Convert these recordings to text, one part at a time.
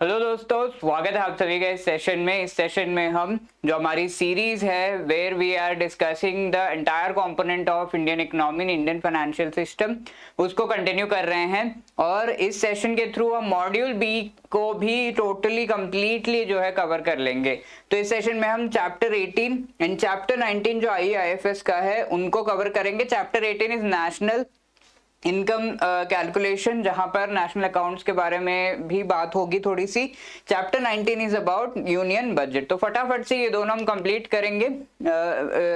Hello दोस्तों, स्वागत है आप सभी का इस सेशन में। इस सेशन में हम जो हमारी सीरीज है where we are discussing the entire component of Indian economy in Indian financial system उसको कंटिन्यू कर रहे हैं। और इस सेशन के थ्रू हम मॉड्यूल बी को भी टोटली कंप्लीटली जो है कवर कर लेंगे। तो इस सेशन में हम चैप्टर 18 एंड चैप्टर 19 जो IAFS का है उनको कवर करेंगे। Chapter 18 is national income calculation, जहां पर नेशनल अकाउंट्स के बारे में भी बात होगी थोड़ी सी। Chapter 19 is about union budget. तो फटाफट से ये दोनों हम कंप्लीट करेंगे,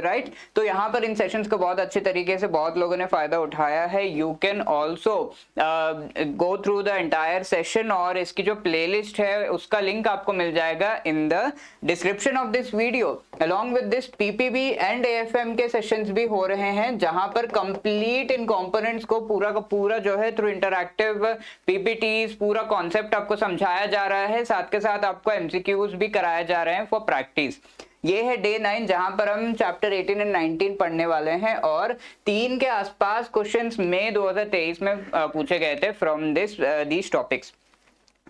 राइट। तो यहाँ पर इन सेशंस को बहुत अच्छे तरीके से बहुत लोगों ने फायदा उठाया है। You can also go through the entire session, और इसकी जो प्लेलिस्ट है उसका लिंक आपको मिल जाएगा in the description of this video. Along with this PPB and AFM के सेशंस भी हो रहे हैं, जहां पर कंप्लीट इन कंपोनेंट्स को पूरा का पूरा जो है थ्रू इंटरैक्टिव PPTs पूरा कॉन्सेप्ट आपको समझाया जा रहा है। साथ के साथ आपको MCQs भी कराया जा रहे हैं फॉर प्रैक्टिस। ये है डे 9, जहां पर हम चैप्टर 18 एंड 19 पढ़ने वाले हैं, और 3 के आसपास क्वेश्चंस मई 2023 में पूछे गए थे फ्रॉम दीज टॉपिक्स।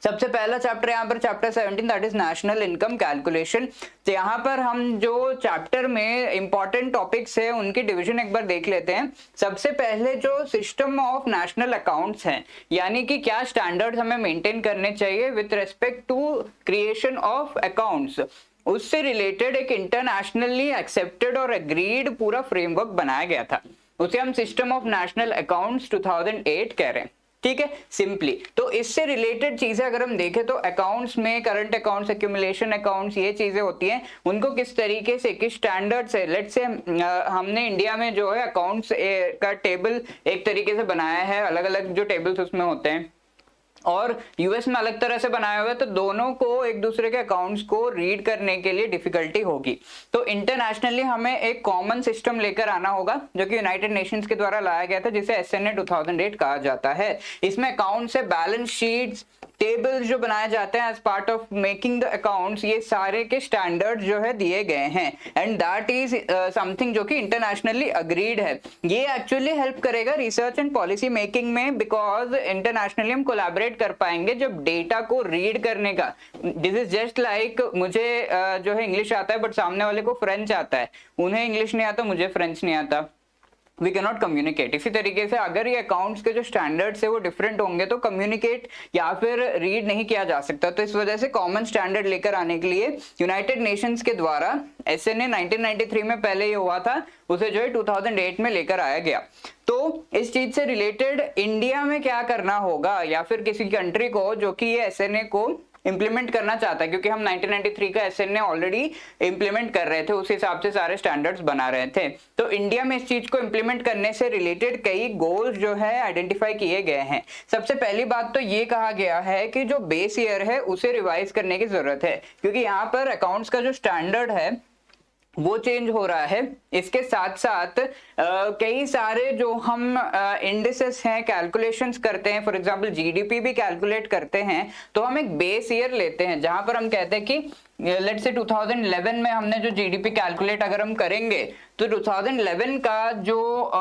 सबसे पहला चैप्टर यहाँ पर chapter 17 that is national income calculation. तो यहाँ पर हम जो चैप्टर में इंपॉर्टेंट टॉपिक्स है उनकी डिवीजन एक बार देख लेते हैं। सबसे पहले जो सिस्टम ऑफ नेशनल अकाउंट्स हैं, यानी कि क्या स्टैंडर्ड्स हमें मेंटेन करने चाहिए with respect to creation of accounts, उससे रिलेटेड एक इंटरनेशनली एक्सेप्टेड और एग्रीड पूरा फ्रेमवर्क बनाया गया था। उसे हम सिस्टम ऑफ नेशनल अकाउंट्स 2008 कह रहे हैं, ठीक है, सिंपली। तो इससे रिलेटेड चीजें अगर हम देखें तो अकाउंट्स में करंट अकाउंट्स, एक्यूमुलेशन अकाउंट्स, ये चीजें होती हैं, उनको किस तरीके से किस स्टैंडर्ड से, लेट्स से हमने इंडिया में जो है अकाउंट्स का टेबल एक तरीके से बनाया है, अलग अलग जो टेबल्स उसमें होते हैं, और यूएस में अलग तरह से बनाया हुआ है, तो दोनों को एक दूसरे के अकाउंट्स को रीड करने के लिए डिफिकल्टी होगी। तो इंटरनेशनली हमें एक कॉमन सिस्टम लेकर आना होगा, जो कि यूनाइटेड नेशंस के द्वारा लाया गया था, जिसे SNA 2008 कहा जाता है। इसमें अकाउंट से बैलेंस शीट्स, टेबल्स जो बनाए जाते हैं as part of making the accounts, ये सारे के स्टैंडर्ड जो है दिए गए हैं, एंड दैट इज समथिंग जो कि इंटरनेशनली अग्रीड है। ये एक्चुअली हेल्प करेगा रिसर्च एंड पॉलिसी मेकिंग में, बिकॉज इंटरनेशनली हम कोलैबोरेट कर पाएंगे जब डेटा को रीड करने का। दिस इज जस्ट लाइक मुझे जो है इंग्लिश आता है बट सामने वाले को फ्रेंच आता है, उन्हें इंग्लिश नहीं आता, मुझे फ्रेंच नहीं आता, वी कैन नॉट कम्युनिकेट। इसी तरीके से अगर ये अकाउंट्स के जो स्टैंडर्ड्स है वो डिफरेंट होंगे तो कम्युनिकेट या फिर रीड नहीं किया जा सकता। तो इस वजह से कॉमन स्टैंडर्ड लेकर आने के लिए यूनाइटेड नेशंस के द्वारा SNA 1993 में पहले ये हुआ था, उसे जो है 2008 में लेकर आया गया। तो इस चीज से रिलेटेड इंडिया में क्या करना होगा, या फिर किसी कंट्री को जो कि ये SNA को इंप्लीमेंट करना चाहता है, क्योंकि हम 1993 का SNA ऑलरेडी इंप्लीमेंट कर रहे थे, उस हिसाब से सारे स्टैंडर्ड्स बना रहे थे। तो इंडिया में इस चीज को इंप्लीमेंट करने से रिलेटेड कई गोल्स जो है आइडेंटिफाई किए गए हैं। सबसे पहली बात तो ये कहा गया है कि जो बेस ईयर है उसे रिवाइज करने की जरूरत है, क्योंकि यहाँ पर अकाउंट्स का जो स्टैंडर्ड है वो चेंज हो रहा है। इसके साथ साथ कई सारे जो हम इंडिसेस हैं, कैलकुलेशंस करते हैं, फॉर एग्जांपल GDP भी कैलकुलेट करते हैं, तो हम एक बेस ईयर लेते हैं, जहां पर हम कहते हैं कि लेट्स से 2011 में हमने जो GDP कैलकुलेट अगर हम करेंगे तो 2011 का जो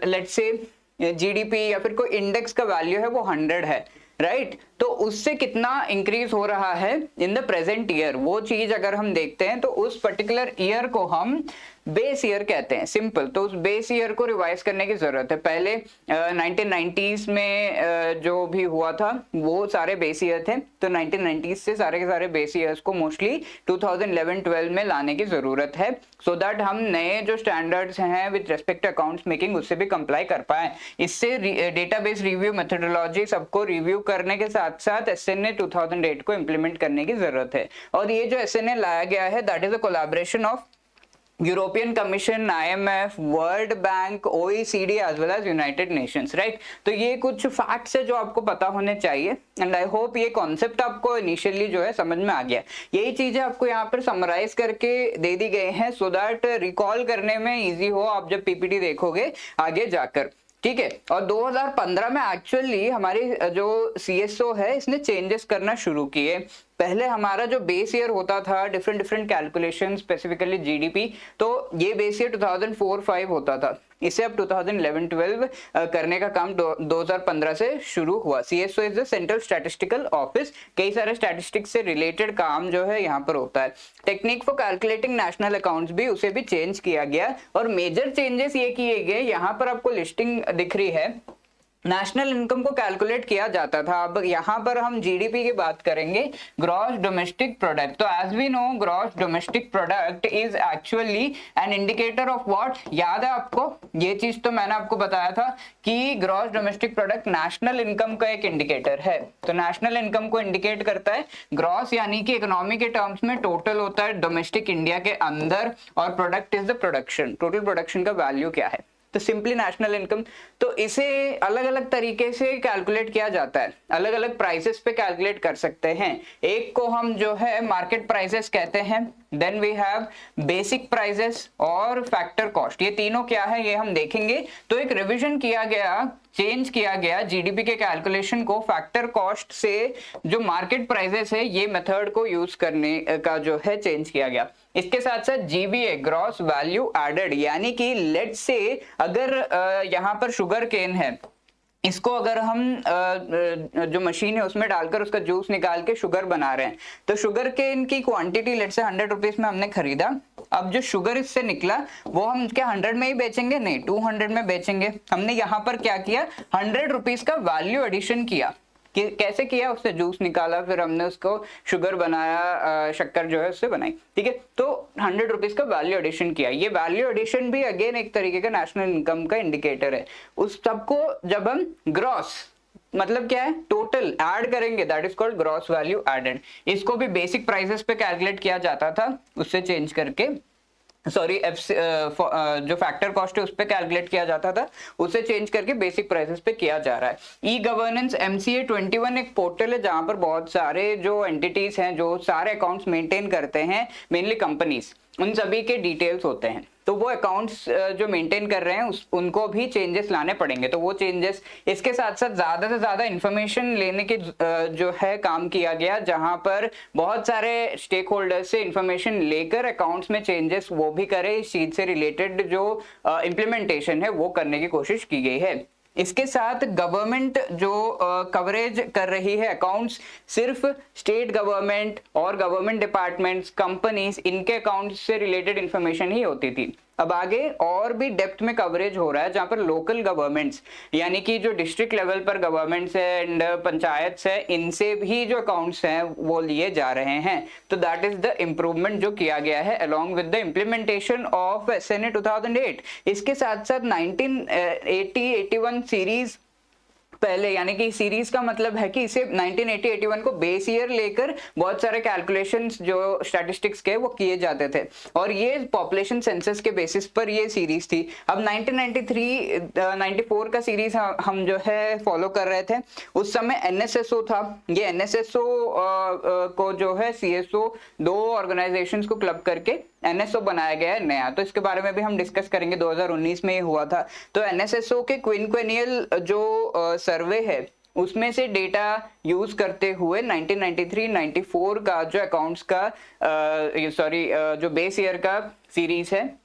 लेट्स से GDP या फिर कोई इंडेक्स का वैल्यू है वो 100 है, राइट। तो उससे कितना इंक्रीज हो रहा है इन द प्रेजेंट ईयर, वो चीज अगर हम देखते हैं तो उस पर्टिकुलर ईयर को हम बेस ईयर कहते हैं, सिंपल। तो उस बेस ईयर को रिवाइज करने की जरूरत है। पहले 1990s में जो भी हुआ था वो सारे बेस ईयर थे, तो 1990s से सारे के सारे बेस ईयर्स को मोस्टली 2011-12 में लाने की जरूरत है, सो दैट हम नए जो स्टैंडर्ड्स हैं विद रेस्पेक्ट अकाउंट्स मेकिंग उससे भी कंप्लाई कर पाए। इससे डेटाबेस रिव्यू मेथोडोलॉजी सबको रिव्यू करने के साथ साथ SNA 2008 को इंप्लीमेंट करने की जरूरत है। और ये जो SNA लाया गया है that is a collaboration of European Commission, IMF, World Bank, OECD as well as United Nations, right. तो ये कुछ फैक्ट्स है जो आपको पता होने चाहिए, एंड आई होप ये कॉन्सेप्ट आपको इनिशियली जो है समझ में आ गया। यही चीजें आपको यहाँ पर समराइज करके दे दी गई हैं, सो दैट रिकॉल करने में इजी हो आप जब PPT देखोगे आगे जाकर, ठीक है। और 2015 में एक्चुअली हमारी जो CSO है इसने चेंजेस करना शुरू किए। पहले हमारा जो बेस ईयर होता था डिफरेंट कैलकुलेशन, स्पेसिफिकली GDP, तो ये बेस ईयर 2004-5 होता था। इसे अब 2011-12 करने का काम 2015 से शुरू हुआ। CSO is the central statistical office. कई सारे स्टैटिस्टिक्स से रिलेटेड काम जो है यहाँ पर होता है। Technique for calculating national accounts भी उसे भी चेंज किया गया और मेजर चेंजेस ये किए गए। यहाँ पर आपको लिस्टिंग दिख रही है। नेशनल इनकम को कैलकुलेट किया जाता था। अब यहाँ पर हम जीडीपी की बात करेंगे, ग्रॉस डोमेस्टिक प्रोडक्ट। तो as we know gross domestic product is actually an indicator of what. याद है आपको ये चीज? तो मैंने आपको बताया था कि gross domestic product national income का एक इंडिकेटर है। तो नेशनल इनकम को इंडिकेट करता है। ग्रॉस यानी कि इकोनॉमी के टर्म्स में टोटल होता है डोमेस्टिक इंडिया के अंदर, और product is the production, total production का वैल्यू क्या है। तो सिंपली नेशनल इनकम। तो इसे अलग अलग तरीके से कैलकुलेट किया जाता है, अलग अलग प्राइसेस पे कैलकुलेट कर सकते हैं। एक को हम जो है मार्केट प्राइसेस कहते हैं, then we have basic prices और फैक्टर कॉस्ट। ये तीनों क्या है ये हम देखेंगे। तो एक रिवीजन किया गया, चेंज किया गया जीडीपी के कैलकुलेशन को फैक्टर कॉस्ट से जो मार्केट प्राइसेस है ये मेथड को यूज करने का जो है चेंज किया गया। इसके साथ साथ जीवीए, ग्रॉस वैल्यू एडेड, यानी कि लेट्स से अगर यहाँ पर शुगर केन है, इसको अगर हम जो मशीन है उसमें डालकर उसका जूस निकाल के शुगर बना रहे हैं, तो शुगर केन की क्वांटिटी लेट्स से 100 रुपीज में हमने खरीदा। अब जो शुगर इससे निकला वो हम क्या 100 में ही बेचेंगे? नहीं, 200 में बेचेंगे। हमने यहाँ पर क्या किया? 100 रुपीज का वैल्यू एडिशन किया। कैसे किया? उससे जूस निकाला, फिर हमने उसको शुगर बनाया, शक्कर जो है उससे बनाई। ठीक है, तो 100 रुपीज का वैल्यू एडिशन किया। ये वैल्यू एडिशन भी अगेन एक तरीके का नेशनल इनकम का इंडिकेटर है। उस सबको जब हम ग्रॉस मतलब क्या है टोटल ऐड करेंगे, that is called gross value added. इसको भी बेसिक प्राइसेस पे कैलकुलेट किया जाता था, उससे चेंज करके सॉरी जो फैक्टर कॉस्ट है उस पे कैलकुलेट किया जाता था, उसे चेंज करके बेसिक प्राइसेस पे किया जा रहा है। ई गवर्नेंस MCA 21 एक पोर्टल है जहां पर बहुत सारे जो एंटिटीज हैं जो सारे अकाउंट्स मेंटेन करते हैं, मेनली कंपनीज, उन सभी के डिटेल्स होते हैं। तो वो अकाउंट्स जो मेंटेन कर रहे हैं उनको भी चेंजेस लाने पड़ेंगे। तो वो चेंजेस, इसके साथ साथ ज्यादा से ज्यादा इंफॉर्मेशन लेने के जो है काम किया गया, जहां पर बहुत सारे स्टेक होल्डर्स से इंफॉर्मेशन लेकर अकाउंट्स में चेंजेस वो भी करे। इस चीज से रिलेटेड जो इम्प्लीमेंटेशन है वो करने की कोशिश की गई है। इसके साथ गवर्नमेंट जो कवरेज कर रही है अकाउंट्स, सिर्फ स्टेट गवर्नमेंट और गवर्नमेंट डिपार्टमेंट्स, कंपनीज, इनके अकाउंट्स से रिलेटेड इंफॉर्मेशन ही होती थी। अब आगे और भी डेप्थ में कवरेज हो रहा है, जहां पर लोकल गवर्नमेंट्स यानी कि जो डिस्ट्रिक्ट लेवल पर गवर्नमेंट्स है एंड पंचायत है, इनसे भी जो अकाउंट्स हैं वो लिए जा रहे हैं। तो दैट इज द इम्प्रूवमेंट जो किया गया है along with the implementation of SNA 2008। इसके साथ साथ 1980-81 सीरीज पहले, यानी कि सीरीज का मतलब है कि इसे 1980-81 को बेस ईयर लेकर बहुत सारे कैलकुलेशंस जो स्टैटिस्टिक्स के वो किए जाते थे, और ये पॉपुलेशन सेंसस के बेसिस पर ये सीरीज थी। अब 1993-94 का सीरीज हम जो है फॉलो कर रहे थे। उस समय NSSO था। ये NSSO को जो है CSO, दो ऑर्गेनाइजेशंस को क्लब करके NSO बनाया गया है नया। तो इसके बारे में भी हम डिस्कस करेंगे, 2019 में ये हुआ था। तो NSSO के क्विनक्वेनियल जो सर्वे है उसमें से डेटा यूज करते हुए 1993-94 का जो अकाउंट्स का जो बेस ईयर का सीरीज है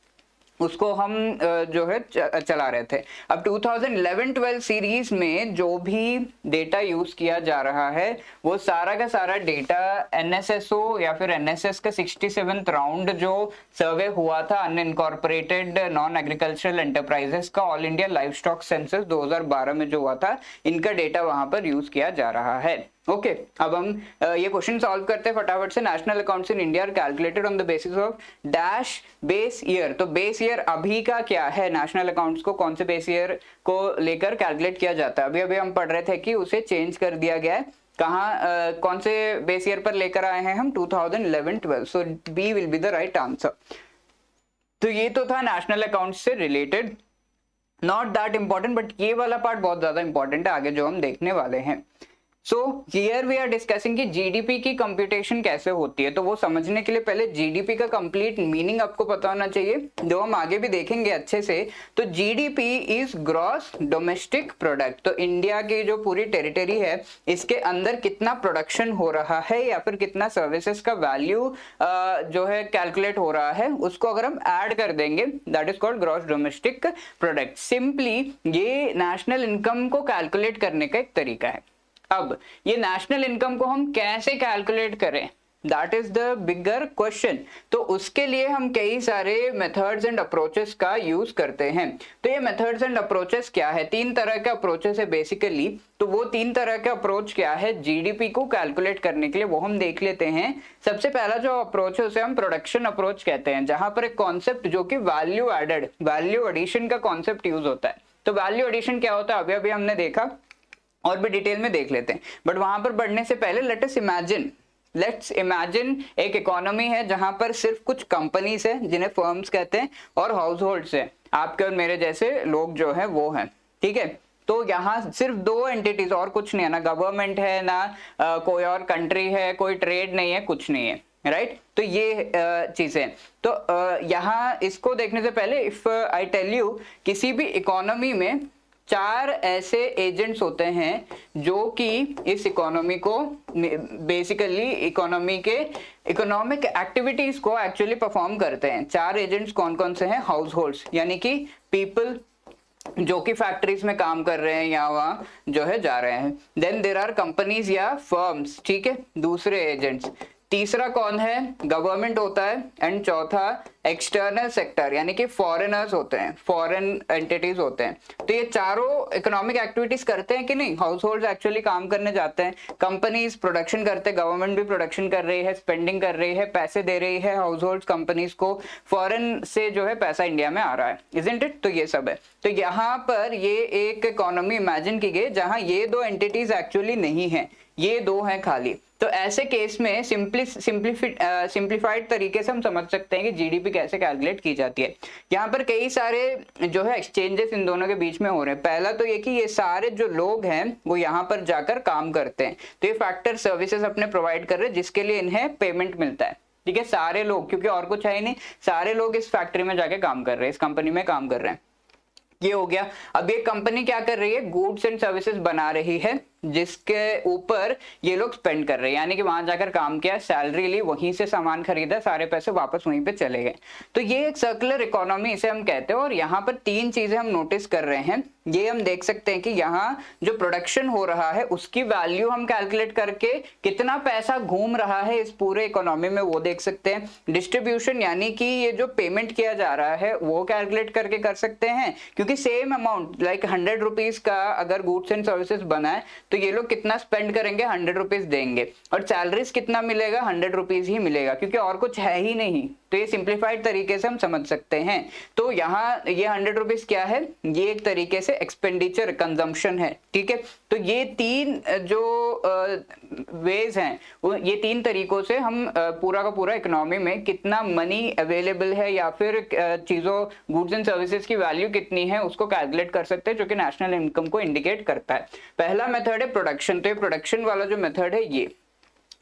उसको हम जो है चला रहे थे। अब 2011-12 सीरीज में जो भी डेटा यूज किया जा रहा है वो सारा का सारा डेटा NSSO या फिर NSS का 67th राउंड जो सर्वे हुआ था अनइनकॉर्पोरेटेड नॉन एग्रीकल्चरल एंटरप्राइजेस का, all India live stock census 2012 में जो हुआ था, इनका डेटा वहां पर यूज किया जा रहा है। ओके, अब हम ये क्वेश्चन सॉल्व करते हैं फटाफट से। National accounts in India are calculated on the basis of dash base year. तो बेस ईयर अभी का क्या है, नेशनल अकाउंट्स को कौन से बेस ईयर को लेकर कैलकुलेट किया जाता है। अभी हम पढ़ रहे थे कि उसे चेंज कर दिया गया है। कहाँ कौन से बेस ईयर पर लेकर आए हैं हम? 2011-12। So B will be the right answer. तो ये तो था नेशनल अकाउंट्स से related, not that important, but ये वाला पार्ट बहुत ज्यादा इंपॉर्टेंट है आगे जो हम देखने वाले हैं। So here we are discussing कि जीडीपी की कंप्यूटेशन कैसे होती है। तो वो समझने के लिए पहले जीडीपी का कंप्लीट मीनिंग आपको पता होना चाहिए, जो हम आगे भी देखेंगे अच्छे से। तो GDP is gross domestic product. तो इंडिया की जो पूरी टेरिटरी है इसके अंदर कितना प्रोडक्शन हो रहा है या फिर कितना सर्विसेज का वैल्यू जो है कैलकुलेट हो रहा है, उसको अगर हम ऐड कर देंगे that is called gross domestic product. Simply ये नेशनल इनकम को कैलकुलेट करने का एक तरीका है। अब ये नेशनल इनकम को हम कैसे कैलकुलेट करें, that is the bigger question. तो उसके लिए हम कई सारे मेथड्स एंड अप्रोचेस का यूज करते हैं। तो ये मेथड्स एंड अप्रोचेस क्या है, 3 तरह के अप्रोचेस है बेसिकली। तो वो 3 तरह के अप्रोच क्या है जीडीपी को कैलकुलेट करने के लिए, वो हम देख लेते हैं। सबसे पहला जो अप्रोच है उसे हम प्रोडक्शन अप्रोच कहते हैं, जहां पर एक कॉन्सेप्ट जो कि वैल्यू एडेड, वैल्यू एडिशन का कॉन्सेप्ट यूज होता है। तो वैल्यू एडिशन क्या होता है अभी अभी हमने देखा, और भी डिटेल में देख लेते हैं। बट वहां पर बढ़ने से पहले लेट्स इमेजिन एक इकोनॉमी है जहां पर सिर्फ कुछ कंपनीज है जिन्हें फर्म्स कहते हैं, और हाउस होल्ड्स है, आपके और मेरे जैसे लोग जो है वो हैं, ठीक है। तो यहाँ सिर्फ 2 एंटिटीज, और कुछ नहीं है, ना गवर्नमेंट है ना कोई और कंट्री है, कोई ट्रेड नहीं है, कुछ नहीं है, राइट। तो ये चीजें, तो यहाँ इसको देखने से पहले इफ आई टेल यू, किसी भी इकोनॉमी में 4 ऐसे एजेंट्स होते हैं जो कि इस इकोनॉमी को बेसिकली इकोनॉमिक एक्टिविटीज को एक्चुअली परफॉर्म करते हैं। 4 एजेंट्स कौन कौन से हैं, हाउस होल्ड्स यानी कि पीपल जो कि फैक्ट्रीज में काम कर रहे हैं या वहां जो है जा रहे हैं। देन देयर आर कंपनीज या फर्म्स, ठीक है, दूसरे एजेंट्स। तीसरा कौन है, गवर्नमेंट होता है। एंड चौथा एक्सटर्नल सेक्टर यानी कि फॉरेनर्स होते हैं, फॉरेन एंटिटीज होते हैं। तो ये चारों इकोनॉमिक एक्टिविटीज करते हैं कि नहीं, हाउस होल्ड एक्चुअली काम करने जाते हैं, कंपनीज प्रोडक्शन करते हैं, गवर्नमेंट भी प्रोडक्शन कर रही है, स्पेंडिंग कर रही है, पैसे दे रही है हाउस होल्ड कंपनीज को, फॉरेन से जो है पैसा इंडिया में आ रहा है, इजंट इट। तो ये सब है। तो यहाँ पर ये एक इकोनॉमी इमेजिन की गई जहां ये 2 एंटिटीज एक्चुअली नहीं है, ये 2 हैं खाली। तो ऐसे केस में सिंप्लीफाइड तरीके से हम समझ सकते हैं कि जीडीपी कैसे कैलकुलेट की जाती है। यहाँ पर कई सारे जो है एक्सचेंजेस इन दोनों के बीच में हो रहे हैं। पहला तो ये कि ये सारे जो लोग हैं वो यहाँ पर जाकर काम करते हैं, तो ये फैक्टर सर्विसेज अपने प्रोवाइड कर रहे हैं जिसके लिए इन्हें पेमेंट मिलता है, ठीक है। सारे लोग, क्योंकि और कुछ है ही नहीं, सारे लोग इस फैक्ट्री में जाके काम कर रहे हैं, इस कंपनी में काम कर रहे हैं। ये हो गया। अब ये कंपनी क्या कर रही है, गुड्स एंड सर्विसेज बना रही है जिसके ऊपर ये लोग स्पेंड कर रहे हैं, यानी कि वहां जाकर काम किया, सैलरी ली, वहीं से सामान खरीदा, सारे पैसे वापस वहीं पे चले गए। तो ये एक सर्कुलर इकोनॉमी इसे हम कहते हैं। और यहाँ पर 3 चीजें हम नोटिस कर रहे हैं। ये हम देख सकते हैं कि यहाँ जो प्रोडक्शन हो रहा है उसकी वैल्यू हम कैलकुलेट करके कितना पैसा घूम रहा है इस पूरे इकोनॉमी में वो देख सकते हैं। डिस्ट्रीब्यूशन यानी कि ये जो पेमेंट किया जा रहा है वो कैलकुलेट करके कर सकते हैं, क्योंकि सेम अमाउंट लाइक 100 रुपीज का अगर गुड्स एंड सर्विसेज बना है तो ये लोग कितना स्पेंड करेंगे, 100 रुपीज देंगे, और सैलरीज कितना मिलेगा, 100 रुपीज ही मिलेगा, क्योंकि और कुछ है ही नहीं। तो ये सिंप्लीफाइड तरीके से हम समझ सकते हैं। तो यहाँ ये 100 रुपीज क्या है, ये एक तरीके से एक्सपेंडिचर कंजम्पशन है, ठीक है। तो ये 3 जो वेज हैं, ये 3 तरीकों से हम पूरा का पूरा इकोनॉमी में कितना मनी अवेलेबल है या फिर चीजों गुड्स एंड सर्विसेज की वैल्यू कितनी है उसको कैलकुलेट कर सकते हैं, जो कि नेशनल इनकम को इंडिकेट करता है। पहला मेथड है प्रोडक्शन। तो ये प्रोडक्शन वाला जो मेथड है ये,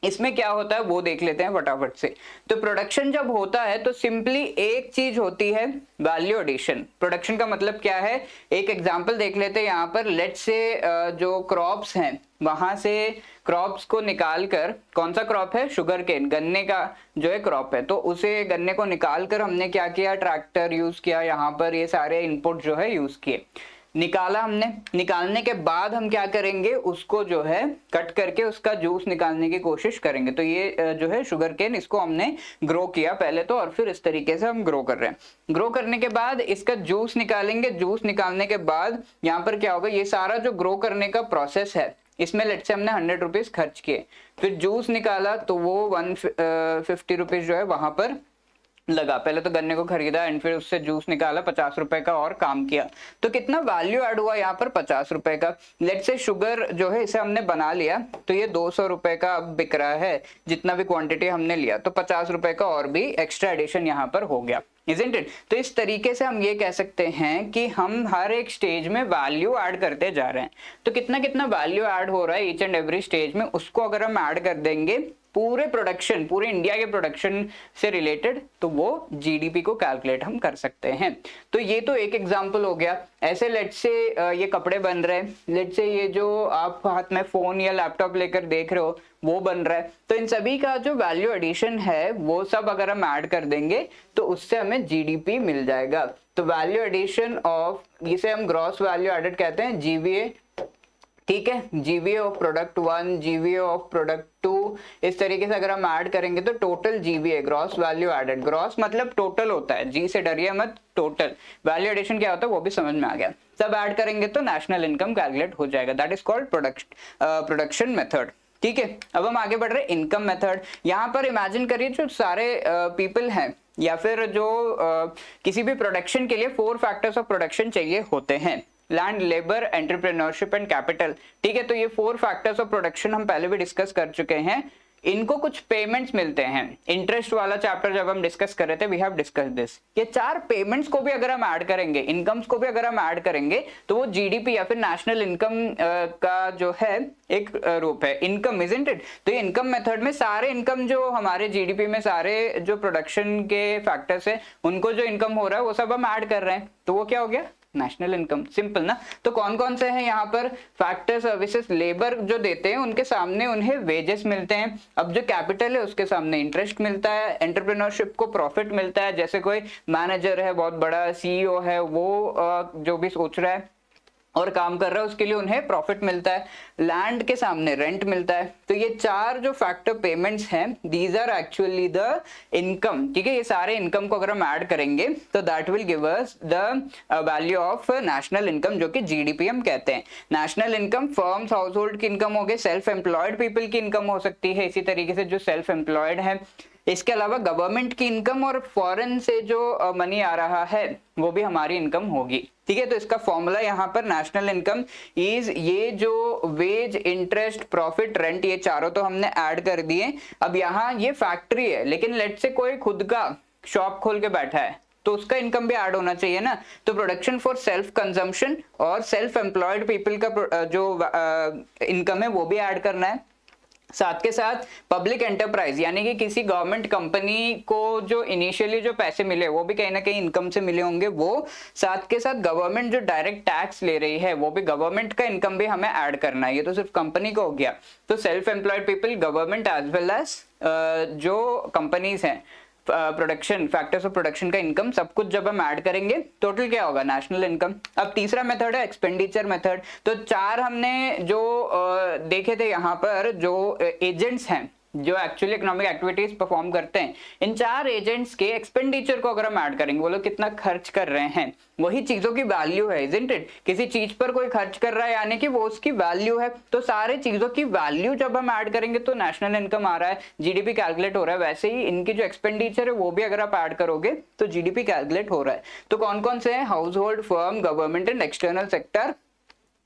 इसमें क्या होता है वो देख लेते हैं फटाफट से। तो प्रोडक्शन जब होता है तो सिंपली एक चीज होती है, वैल्यू एडिशन। प्रोडक्शन का मतलब क्या है, एक एग्जांपल देख लेते हैं यहाँ पर। लेट्स से जो क्रॉप्स हैं वहां से क्रॉप्स को निकालकर, कौन सा क्रॉप है, शुगर केन, गन्ने का जो है क्रॉप है, तो उसे गन्ने को निकालकर हमने क्या किया, ट्रैक्टर यूज किया, यहाँ पर ये सारे इनपुट जो है यूज किए, निकाला हमने। निकालने के बाद हम क्या करेंगे, उसको जो है कट करके उसका जूस निकालने की कोशिश करेंगे। तो ये जो है शुगर केन, इसको हमने ग्रो किया पहले तो, और फिर इस तरीके से हम ग्रो कर रहे हैं। ग्रो करने के बाद इसका जूस निकालेंगे। जूस निकालने के बाद यहाँ पर क्या होगा, ये सारा जो ग्रो करने का प्रोसेस है इसमें लेट्स से हमने 100 रुपीज खर्च किए, फिर जूस निकाला तो वो 150 रुपीज जो है वहां पर लगा, पहले तो गन्ने को खरीदा एंड फिर उससे जूस निकाला, 50 रुपए का और काम किया, तो कितना वैल्यू ऐड हुआ यहाँ पर 50 रुपए का। लेट्स से शुगर जो है इसे हमने बना लिया तो ये 200 रुपए का अब बिक रहा है, जितना भी क्वांटिटी हमने लिया, तो 50 रुपए का और भी एक्स्ट्रा एडिशन यहाँ पर हो गया, isn't it? तो इस तरीके से हम ये कह सकते हैं कि हम हर एक स्टेज में वैल्यू ऐड करते जा रहे हैं। तो कितना कितना वैल्यू ऐड हो रहा है ईच एंड एवरी स्टेज में, उसको अगर हम ऐड कर देंगे पूरे प्रोडक्शन, पूरे इंडिया के प्रोडक्शन से रिलेटेड, तो वो जीडीपी को कैलकुलेट हम कर सकते हैं। तो ये तो एक एग्जांपल हो गया। ऐसे लेट्स से ये कपड़े बन रहे हैं, लेट्स से ये जो आप हाथ में फोन या लैपटॉप लेकर देख रहे हो वो बन रहा है, तो इन सभी का जो वैल्यू एडिशन है वो सब अगर हम ऐड कर देंगे तो उससे हमें जीडीपी मिल जाएगा। तो वैल्यू एडिशन ऑफ, जिसे हम ग्रॉस वैल्यू एडेड कहते हैं, जीवीए, ठीक है, GVA of product 1, GVA of product 2, इस तरीके से अगर हम ऐड करेंगे तो total GVA, gross value added, gross मतलब टोटल होता है, जी से डरिए मत, टोटल। वैल्यू एडिशन क्या होता है वो भी समझ में आ गया। सब ऐड करेंगे तो नेशनल इनकम कैलकुलेट हो जाएगा, that is called production method. ठीक है, अब हम आगे बढ़ रहे हैं इनकम मेथड। यहाँ पर इमेजिन करिए जो सारे पीपल हैं या फिर जो किसी भी प्रोडक्शन के लिए 4 फैक्टर्स ऑफ प्रोडक्शन चाहिए होते हैं, land, labour, entrepreneurship and capital. ठीक है, तो ये 4 फैक्टर्स ऑफ प्रोडक्शन हम पहले भी डिस्कस कर चुके हैं। इनको कुछ पेमेंट्स मिलते हैं, इंटरेस्ट वाला चैप्टर जब हम डिस्कस कर रहे थे, वी हैव डिस्कस दिस। ये 4 पेमेंट्स को भी अगर हम ऐड करेंगे, इनकम्स को भी अगर हम ऐड करेंगे, तो वो जीडीपी या फिर नेशनल इनकम का जो है एक रूप है, इनकम, इजंट इट? तो ये इनकम मेथड में सारे इनकम जो हमारे जीडीपी में सारे जो प्रोडक्शन के फैक्टर्स है उनको जो इनकम हो रहा है वो सब हम ऐड कर रहे हैं, तो वो क्या हो गया? National income. सिंपल ना? तो कौन कौन से हैं यहाँ पर फैक्टर? सर्विसेज, लेबर जो देते हैं उनके सामने उन्हें वेजेस मिलते हैं, अब जो कैपिटल है उसके सामने इंटरेस्ट मिलता है, एंटरप्रेन्योरशिप को प्रॉफिट मिलता है, जैसे कोई मैनेजर है, बहुत बड़ा सीईओ है, वो जो भी सोच रहा है और काम कर रहा है उसके लिए उन्हें प्रॉफिट मिलता है, लैंड के सामने रेंट मिलता है। तो ये 4 जो फैक्टर पेमेंट्स हैं, these are actually the income. ठीक है, ये सारे इनकम को अगर हम ऐड करेंगे तो that will give us the value of national income, जो कि जीडीपी हम कहते हैं। National income firms, house hold की इनकम हो गई, सेल्फ एम्प्लॉयड पीपल की इनकम हो सकती है, इसी तरीके से जो सेल्फ एम्प्लॉयड है, इसके अलावा गवर्नमेंट की इनकम और फॉरेन से जो मनी आ रहा है वो भी हमारी इनकम होगी। ठीक है, तो इसका फॉर्मूला यहाँ पर नेशनल इनकम इज, ये जो वेज, इंटरेस्ट, प्रॉफिट, रेंट, ये चारों तो हमने ऐड कर दिए। अब यहाँ ये फैक्ट्री है, लेकिन लेट से कोई खुद का शॉप खोल के बैठा है तो उसका इनकम भी ऐड होना चाहिए ना। तो प्रोडक्शन फॉर सेल्फ कंजम्पशन और सेल्फ एम्प्लॉयड पीपल का जो इनकम है वो भी ऐड करना है। साथ के साथ पब्लिक एंटरप्राइज, यानी कि किसी गवर्नमेंट कंपनी को जो इनिशियली जो पैसे मिले वो भी कहीं ना कहीं इनकम से मिले होंगे वो। साथ के साथ गवर्नमेंट जो डायरेक्ट टैक्स ले रही है वो भी, गवर्नमेंट का इनकम भी हमें ऐड करना है। ये तो सिर्फ कंपनी का हो गया। तो self employed people, government as well as जो कंपनीज हैं, प्रोडक्शन, फैक्टर्स ऑफ प्रोडक्शन का इनकम, सब कुछ जब हम ऐड करेंगे टोटल क्या होगा? National income. अब तीसरा मेथड है एक्सपेंडिचर मेथड। तो 4 हमने जो देखे थे यहाँ पर, जो एजेंट्स हैं जो एक्चुअली इकोनॉमिक एक्टिविटीज परफॉर्म करते हैं, इन 4 एजेंट्स के एक्सपेंडिचर को अगर हम ऐड करेंगे, वो लोग कितना खर्च कर रहे हैं, वही चीजों की वैल्यू है, इजंट इट? किसी चीज पर कोई खर्च कर रहा है यानी कि वो उसकी वैल्यू है। तो सारे चीजों की वैल्यू जब हम ऐड करेंगे तो नेशनल इनकम आ रहा है, जीडीपी कैलकुलेट हो रहा है। वैसे ही इनकी जो एक्सपेंडिचर है वो भी अगर आप ऐड करोगे तो जीडीपी कैलकुलेट हो रहा है। तो कौन कौन से हैं? House hold, firm, government and external sector,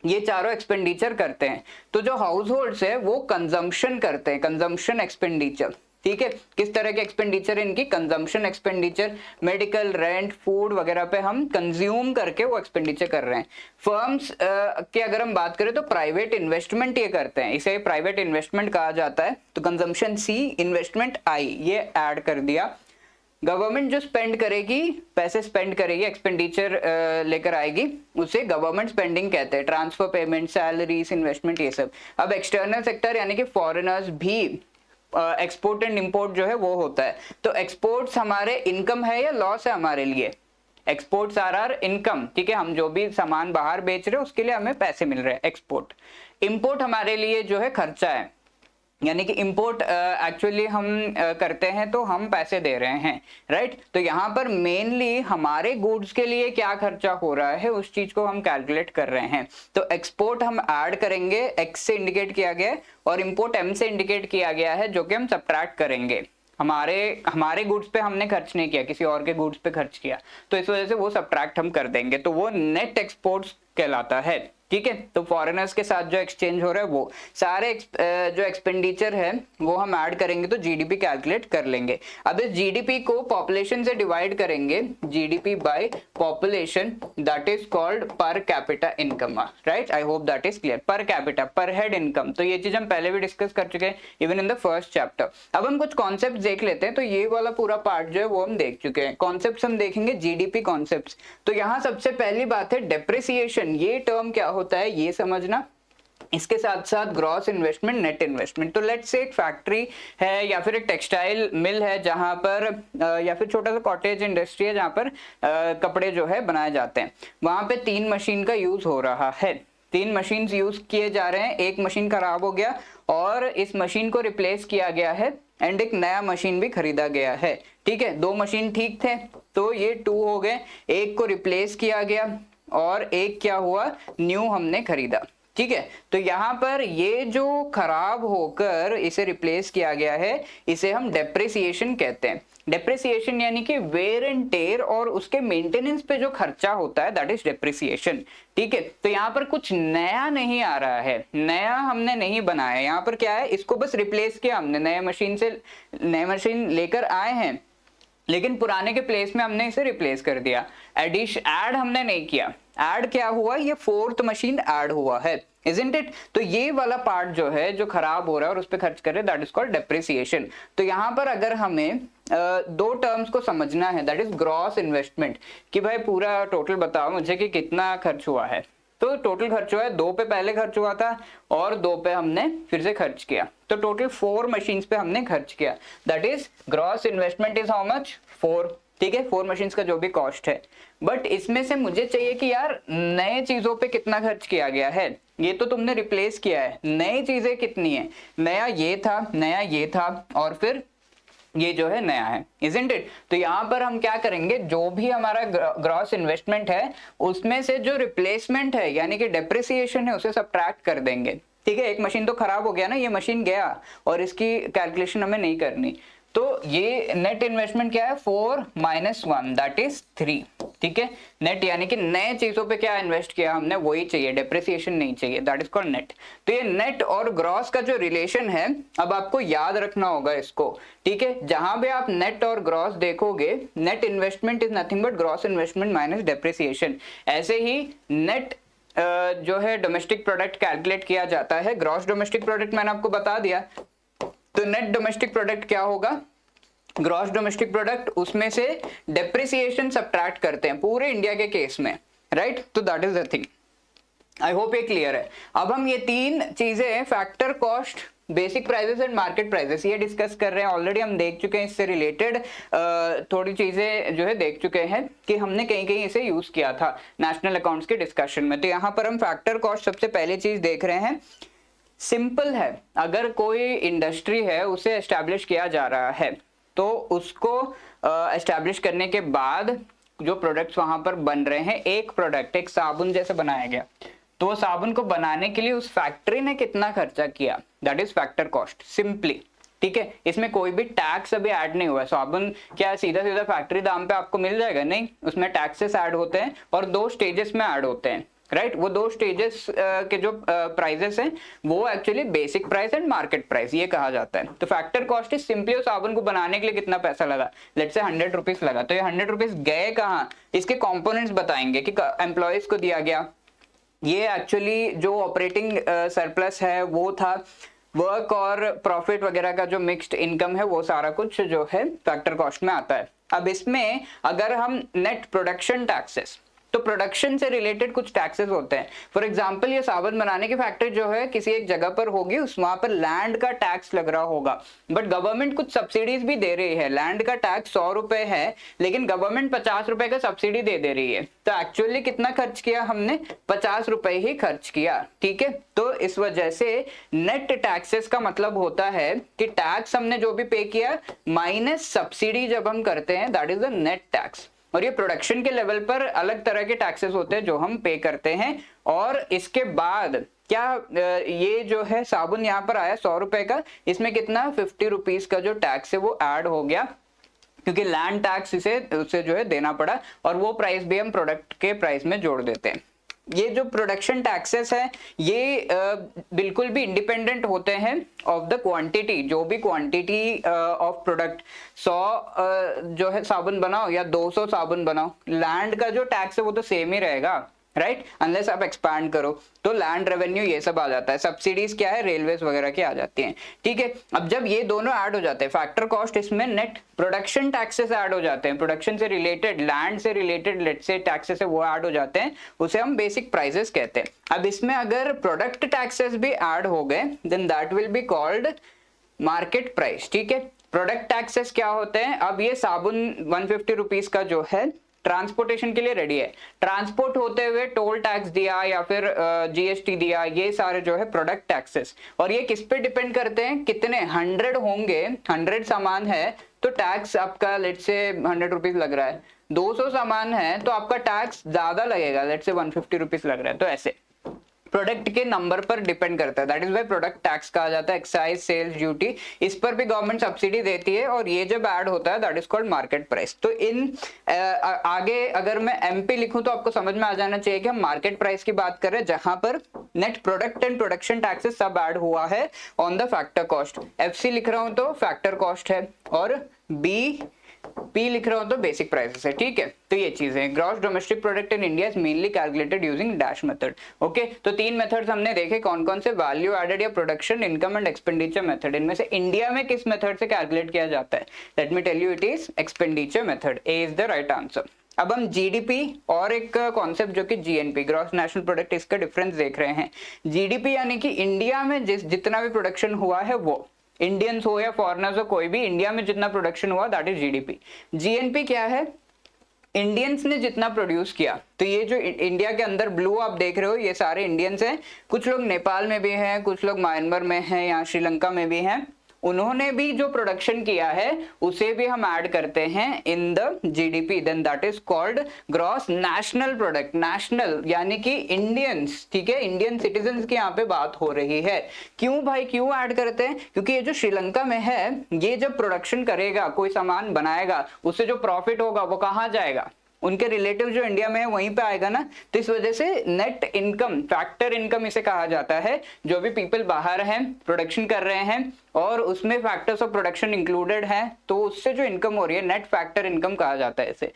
ये चारों एक्सपेंडिचर करते हैं। तो जो हाउस होल्ड्स है वो कंजम्पशन करते हैं, कंजम्पशन एक्सपेंडिचर। ठीक है, किस तरह के एक्सपेंडिचर है इनकी? Consumption expenditure, medical, rent, food वगैरह पे हम कंज्यूम करके वो एक्सपेंडिचर कर रहे हैं। फर्म्स की अगर हम बात करें तो प्राइवेट इन्वेस्टमेंट ये करते हैं, इसे प्राइवेट इन्वेस्टमेंट कहा जाता है। तो कंजम्पशन सी, इन्वेस्टमेंट आई, ये ऐड कर दिया। गवर्नमेंट जो स्पेंड करेगी, पैसे स्पेंड करेगी, एक्सपेंडिचर लेकर आएगी, उसे गवर्नमेंट स्पेंडिंग कहते हैं। ट्रांसफर पेमेंट, सैलरीज, इन्वेस्टमेंट, ये सब। अब एक्सटर्नल सेक्टर यानी कि फॉरेनर्स भी, एक्सपोर्ट एंड इंपोर्ट जो है वो होता है। तो एक्सपोर्ट्स हमारे इनकम है या लॉस है हमारे लिए? Exports are income. ठीक है, हम जो भी सामान बाहर बेच रहे हैं उसके लिए हमें पैसे मिल रहे हैं, एक्सपोर्ट। इंपोर्ट हमारे लिए जो है खर्चा है, यानी कि इंपोर्ट एक्चुअली हम करते हैं तो हम पैसे दे रहे हैं, राइट? तो यहाँ पर मेनली हमारे गुड्स के लिए क्या खर्चा हो रहा है उस चीज को हम कैलकुलेट कर रहे हैं। तो एक्सपोर्ट हम ऐड करेंगे, एक्स से इंडिकेट किया गया है, और इंपोर्ट एम से इंडिकेट किया गया है, जो कि हम सब्ट्रैक्ट करेंगे। हमारे हमारे गुड्स पे हमने खर्च नहीं किया, किसी और के गुड्स पे खर्च किया, तो इस वजह से वो सब्ट्रैक्ट हम कर देंगे, तो वो नेट एक्सपोर्ट्स कहलाता है। ठीक है, तो फॉरेनर्स के साथ जो एक्सचेंज हो रहा है वो सारे जो एक्सपेंडिचर है वो हम ऐड करेंगे तो जीडीपी कैलकुलेट कर लेंगे। अब इस जीडीपी को पॉपुलेशन से डिवाइड करेंगे, GDP by population, that is called per capita income, right. I hope that is clear. Per capita, पर हेड इनकम, तो ये चीज हम पहले भी डिस्कस कर चुके हैं even in the first chapter. अब हम कुछ कॉन्सेप्ट देख लेते हैं, तो ये वाला पूरा पार्ट जो है वो हम देख चुके हैं। कॉन्सेप्ट हम देखेंगे जीडीपी कॉन्सेप्ट। तो यहाँ सबसे पहली बात है डेप्रिसिएशन, ये टर्म क्या होता है ये समझना, इसके साथ साथ ग्रॉस इन्वेस्टमेंट, नेट इन्वेस्टमेंट। तो लेट्स से एक फैक्ट्री है या फिर एक टेक्सटाइल मिल है जहां पर या फिर छोटा सा कॉटेज इंडस्ट्री है जहां पर कपड़े जो है बनाए जाते हैं, वहां पे 3 मशीन का यूज हो रहा है, 3 मशीन यूज किए जा रहे हैं, एक मशीन खराब हो गया और इस मशीन को रिप्लेस किया गया है एंड एक नया मशीन भी खरीदा गया है। ठीक है, 2 मशीन ठीक थे तो ये 2 हो गए, एक को रिप्लेस किया गया और एक क्या हुआ, न्यू हमने खरीदा। ठीक है, तो यहाँ पर ये जो खराब होकर इसे रिप्लेस किया गया है इसे हम डेप्रिसिएशन कहते हैं। डेप्रिसिएशन यानी कि वेयर एंड टेयर और उसके मेंटेनेंस पे जो खर्चा होता है दैट इज डेप्रिसिएशन। ठीक है, तो यहाँ पर कुछ नया नहीं आ रहा है, नया हमने नहीं बनाया, यहाँ पर क्या है, इसको बस रिप्लेस किया हमने, नए मशीन लेकर आए हैं लेकिन पुराने के प्लेस में हमने इसे रिप्लेस कर दिया। ऐड हमने नहीं किया, ऐड क्या हुआ, ये 4th मशीन ऐड हुआ है, isn't it? तो ये वाला पार्ट जो है जो खराब हो रहा है और उस पर खर्च कर रहे हैं दैट इज कॉल्ड डेप्रिसिएशन। तो यहाँ पर अगर हमें 2 टर्म्स को समझना है दैट इज ग्रॉस इन्वेस्टमेंट, कि भाई पूरा टोटल बताओ मुझे कि कितना खर्च हुआ है। तो टोटल खर्च हुआ है, 2 पे पहले खर्च हुआ था और 2 पे हमने फिर से खर्च किया, तो टोटल 4 मशीन्स पे हमने खर्च किया, that is gross investment is how much, 4। ठीक है, 4 मशीन्स का जो भी कॉस्ट है। बट इसमें से मुझे चाहिए कि यार नए चीजों पे कितना खर्च किया गया है, ये तो तुमने रिप्लेस किया है, नई चीजें कितनी है, नया ये था, नया ये था और फिर ये जो है नया है, isn't it? तो यहाँ पर हम क्या करेंगे, जो भी हमारा ग्रॉस इन्वेस्टमेंट है उसमें से जो रिप्लेसमेंट है यानी कि डेप्रिसिएशन है उसे सब्ट्रैक्ट कर देंगे। ठीक है, एक मशीन तो खराब हो गया ना, ये मशीन गया और इसकी कैलकुलेशन हमें नहीं करनी, तो ये नेट इन्वेस्टमेंट क्या है, 4 - 1 दैट इज 3। ठीक है, नेट यानी कि नए चीजों पे क्या इन्वेस्ट किया हमने वही चाहिए, डेप्रिसिएशन नहीं चाहिए, दैट इज कॉल्ड नेट। तो ये नेट और ग्रॉस का जो रिलेशन है अब आपको याद रखना होगा इसको। ठीक है, जहां भी आप नेट और ग्रॉस देखोगे, net investment is nothing but gross investment minus depreciation. ऐसे ही नेट जो है डोमेस्टिक प्रोडक्ट कैलकुलेट किया जाता है, ग्रॉस डोमेस्टिक प्रोडक्ट मैंने आपको बता दिया, तो नेट डोमेस्टिक प्रोडक्ट क्या होगा, ग्रॉस डोमेस्टिक प्रोडक्ट, उसमें से डेप्रिसिएशन सब्ट्रैक्ट करते हैं पूरे इंडिया के केस में, राइट। तो that is the thing, I hope ये क्लियर है। अब हम ये 3 चीजें factor cost, basic prices and market prices ये डिस्कस कर रहे हैं, ऑलरेडी हम देख चुके हैं, इससे रिलेटेड थोड़ी चीजें जो है देख चुके हैं कि हमने कहीं कहीं इसे यूज किया था नेशनल अकाउंट्स के डिस्कशन में। तो यहाँ पर हम फैक्टर कॉस्ट सबसे पहले चीज देख रहे हैं। सिंपल है, अगर कोई इंडस्ट्री है उसे एस्टैब्लिश किया जा रहा है तो उसको एस्टैब्लिश करने के बाद जो प्रोडक्ट्स वहां पर बन रहे हैं, एक प्रोडक्ट एक साबुन जैसे बनाया गया, तो वो साबुन को बनाने के लिए उस फैक्ट्री ने कितना खर्चा किया, that is factor cost simply. ठीक है, इसमें कोई भी टैक्स अभी ऐड नहीं हुआ है। साबुन क्या सीधा सीधा फैक्ट्री दाम पे आपको मिल जाएगा, नहीं, उसमें टैक्सेस ऐड होते हैं और 2 स्टेजेस में ऐड होते हैं, राइट। वो 2 स्टेजेस के जो प्राइजेस हैं वो actually basic price and market price ये कहा जाता है। तो फैक्टर कॉस्ट इज सिंपली उस साबुन को बनाने के लिए कितना पैसा लगा, लेट्स से 100 रुपीज लगा, तो ये 100 रुपीज गए कहाँ, इसके कंपोनेंट्स बताएंगे कि एम्प्लॉयज को दिया गया, ये एक्चुअली जो ऑपरेटिंग सरप्लस है वो था, वर्क और प्रॉफिट वगैरह का जो मिक्स्ड इनकम है वो सारा कुछ जो है फैक्टर कॉस्ट में आता है। अब इसमें अगर हम नेट प्रोडक्शन टैक्सेस, तो प्रोडक्शन से रिलेटेड कुछ टैक्सेस होते हैं। फॉर एग्जांपल ये साबुन बनाने की फैक्ट्री जो है किसी एक जगह पर होगी, उस वहां पर लैंड का टैक्स लग रहा होगा, बट गवर्नमेंट कुछ सब्सिडीज भी दे रही है। लैंड का टैक्स 100 रुपए है लेकिन गवर्नमेंट 50 रुपए का सब्सिडी दे रही है, तो एक्चुअली कितना खर्च किया हमने, 50 रुपए ही खर्च किया। ठीक है, तो इस वजह से नेट टैक्सेस का मतलब होता है कि टैक्स हमने जो भी पे किया माइनस सब्सिडी जब हम करते हैं that is the net tax. और ये प्रोडक्शन के लेवल पर अलग तरह के टैक्सेस होते हैं जो हम पे करते हैं, और इसके बाद क्या ये जो है साबुन यहाँ पर आया 100 रुपए का, इसमें कितना 50 रुपीज का जो टैक्स है वो ऐड हो गया, क्योंकि लैंड टैक्स उसे जो है देना पड़ा, और वो प्राइस भी हम प्रोडक्ट के प्राइस में जोड़ देते हैं। ये जो प्रोडक्शन टैक्सेस है ये बिल्कुल भी इंडिपेंडेंट होते हैं ऑफ द क्वांटिटी। जो भी क्वांटिटी ऑफ प्रोडक्ट 100 जो है साबुन बनाओ या 200 साबुन बनाओ, लैंड का जो टैक्स है वो तो सेम ही रहेगा, राइट, अनलेस आप एक्सपैंड करो तो लैंड रेवेन्यू ये सब आ जाता है। सब्सिडीज क्या है, रेलवेज वगैरह की आ जाती हैं, ठीक है। अब जब ये दोनों ऐड हो जाते हैं, फैक्टर कॉस्ट, इसमें नेट प्रोडक्शन टैक्सेस ऐड हो जाते हैं, प्रोडक्शन से रिलेटेड, लैंड से रिलेटेड लेट से टैक्सेस है वो ऐड हो जाते हैं, उसे हम बेसिक प्राइसेस कहते हैं। अब इसमें अगर प्रोडक्ट टैक्सेस भी ऐड हो गए then that will be called market price, ठीक है। प्रोडक्ट टैक्सेस क्या होते हैं, अब ये साबुन 150 रुपीज का जो है ट्रांसपोर्टेशन के लिए रेडी है, ट्रांसपोर्ट होते हुए टोल टैक्स दिया या फिर जीएसटी दिया, ये सारे जो है प्रोडक्ट टैक्सेस। और ये किस पे डिपेंड करते हैं, कितने 100 होंगे, 100 सामान है तो टैक्स आपका लेट से 100 रुपीज लग रहा है, 200 सामान है तो आपका टैक्स ज्यादा लगेगा, लेट से 150 रुपीज लग रहा है। तो ऐसे प्रोडक्ट के नंबर पर डिपेंड करता है, that is why product tax कहा जाता है, एक्साइज, सेल्स ड्यूटी, इस पर भी गवर्नमेंट सब्सिडी देती है, और ये जब ऐड होता है that is called market price. तो इन आगे अगर मैं एमपी लिखूं तो आपको समझ में आ जाना चाहिए कि हम मार्केट प्राइस की बात कर रहे हैं, जहां पर net product and production taxes सब ऐड हुआ है on the factor cost. FC लिख रहा हूं तो फैक्टर कॉस्ट है, और बी पी लिख रहा हूं तो बेसिक प्राइसेस है, ठीक है। तो ये चीजें, gross domestic product in India is mainly calculated using dash method, okay. तो 3 मेथड्स हमने देखे, कौन कौन से, वैल्यू एडेड या production, income and expenditure method. इनमें से इंडिया में किस मेथड से कैलकुलेट किया जाता है, let me tell you, it is expenditure method, A is the right answer. अब हम जीडीपी और एक कॉन्सेप्ट जो कि जीएनपी, ग्रॉस नेशनल प्रोडक्ट, इसका डिफरेंस देख रहे हैं। जीडीपी यानी कि इंडिया में जितना भी प्रोडक्शन हुआ है वो, इंडियंस हो या फॉरेनर्स हो, कोई भी, इंडिया में जितना प्रोडक्शन हुआ दैट इज जीडीपी। जीएनपी क्या है, इंडियंस ने जितना प्रोड्यूस किया। तो ये जो इंडिया के अंदर ब्लू आप देख रहे हो ये सारे इंडियंस हैं, कुछ लोग नेपाल में भी हैं, कुछ लोग म्यांमार में हैं, यहाँ श्रीलंका में भी हैं, उन्होंने भी जो प्रोडक्शन किया है उसे भी हम ऐड करते हैं in the GDP, then that is called gross national product. National यानी कि इंडियंस, ठीक है, इंडियन सिटीजन्स की यहाँ पे बात हो रही है। क्यों भाई, क्यों ऐड करते हैं, क्योंकि ये जो श्रीलंका में है ये जब प्रोडक्शन करेगा, कोई सामान बनाएगा, उससे जो प्रॉफिट होगा वो कहाँ जाएगा, उनके रिलेटिव जो इंडिया में है वहीं पे आएगा ना। तो इस वजह से नेट इनकम, फैक्टर इनकम इसे कहा जाता है। जो भी पीपल बाहर हैं, प्रोडक्शन कर रहे हैं और उसमें फैक्टर्स ऑफ प्रोडक्शन इंक्लूडेड है, तो उससे जो इनकम हो रही है नेट फैक्टर इनकम कहा जाता है इसे,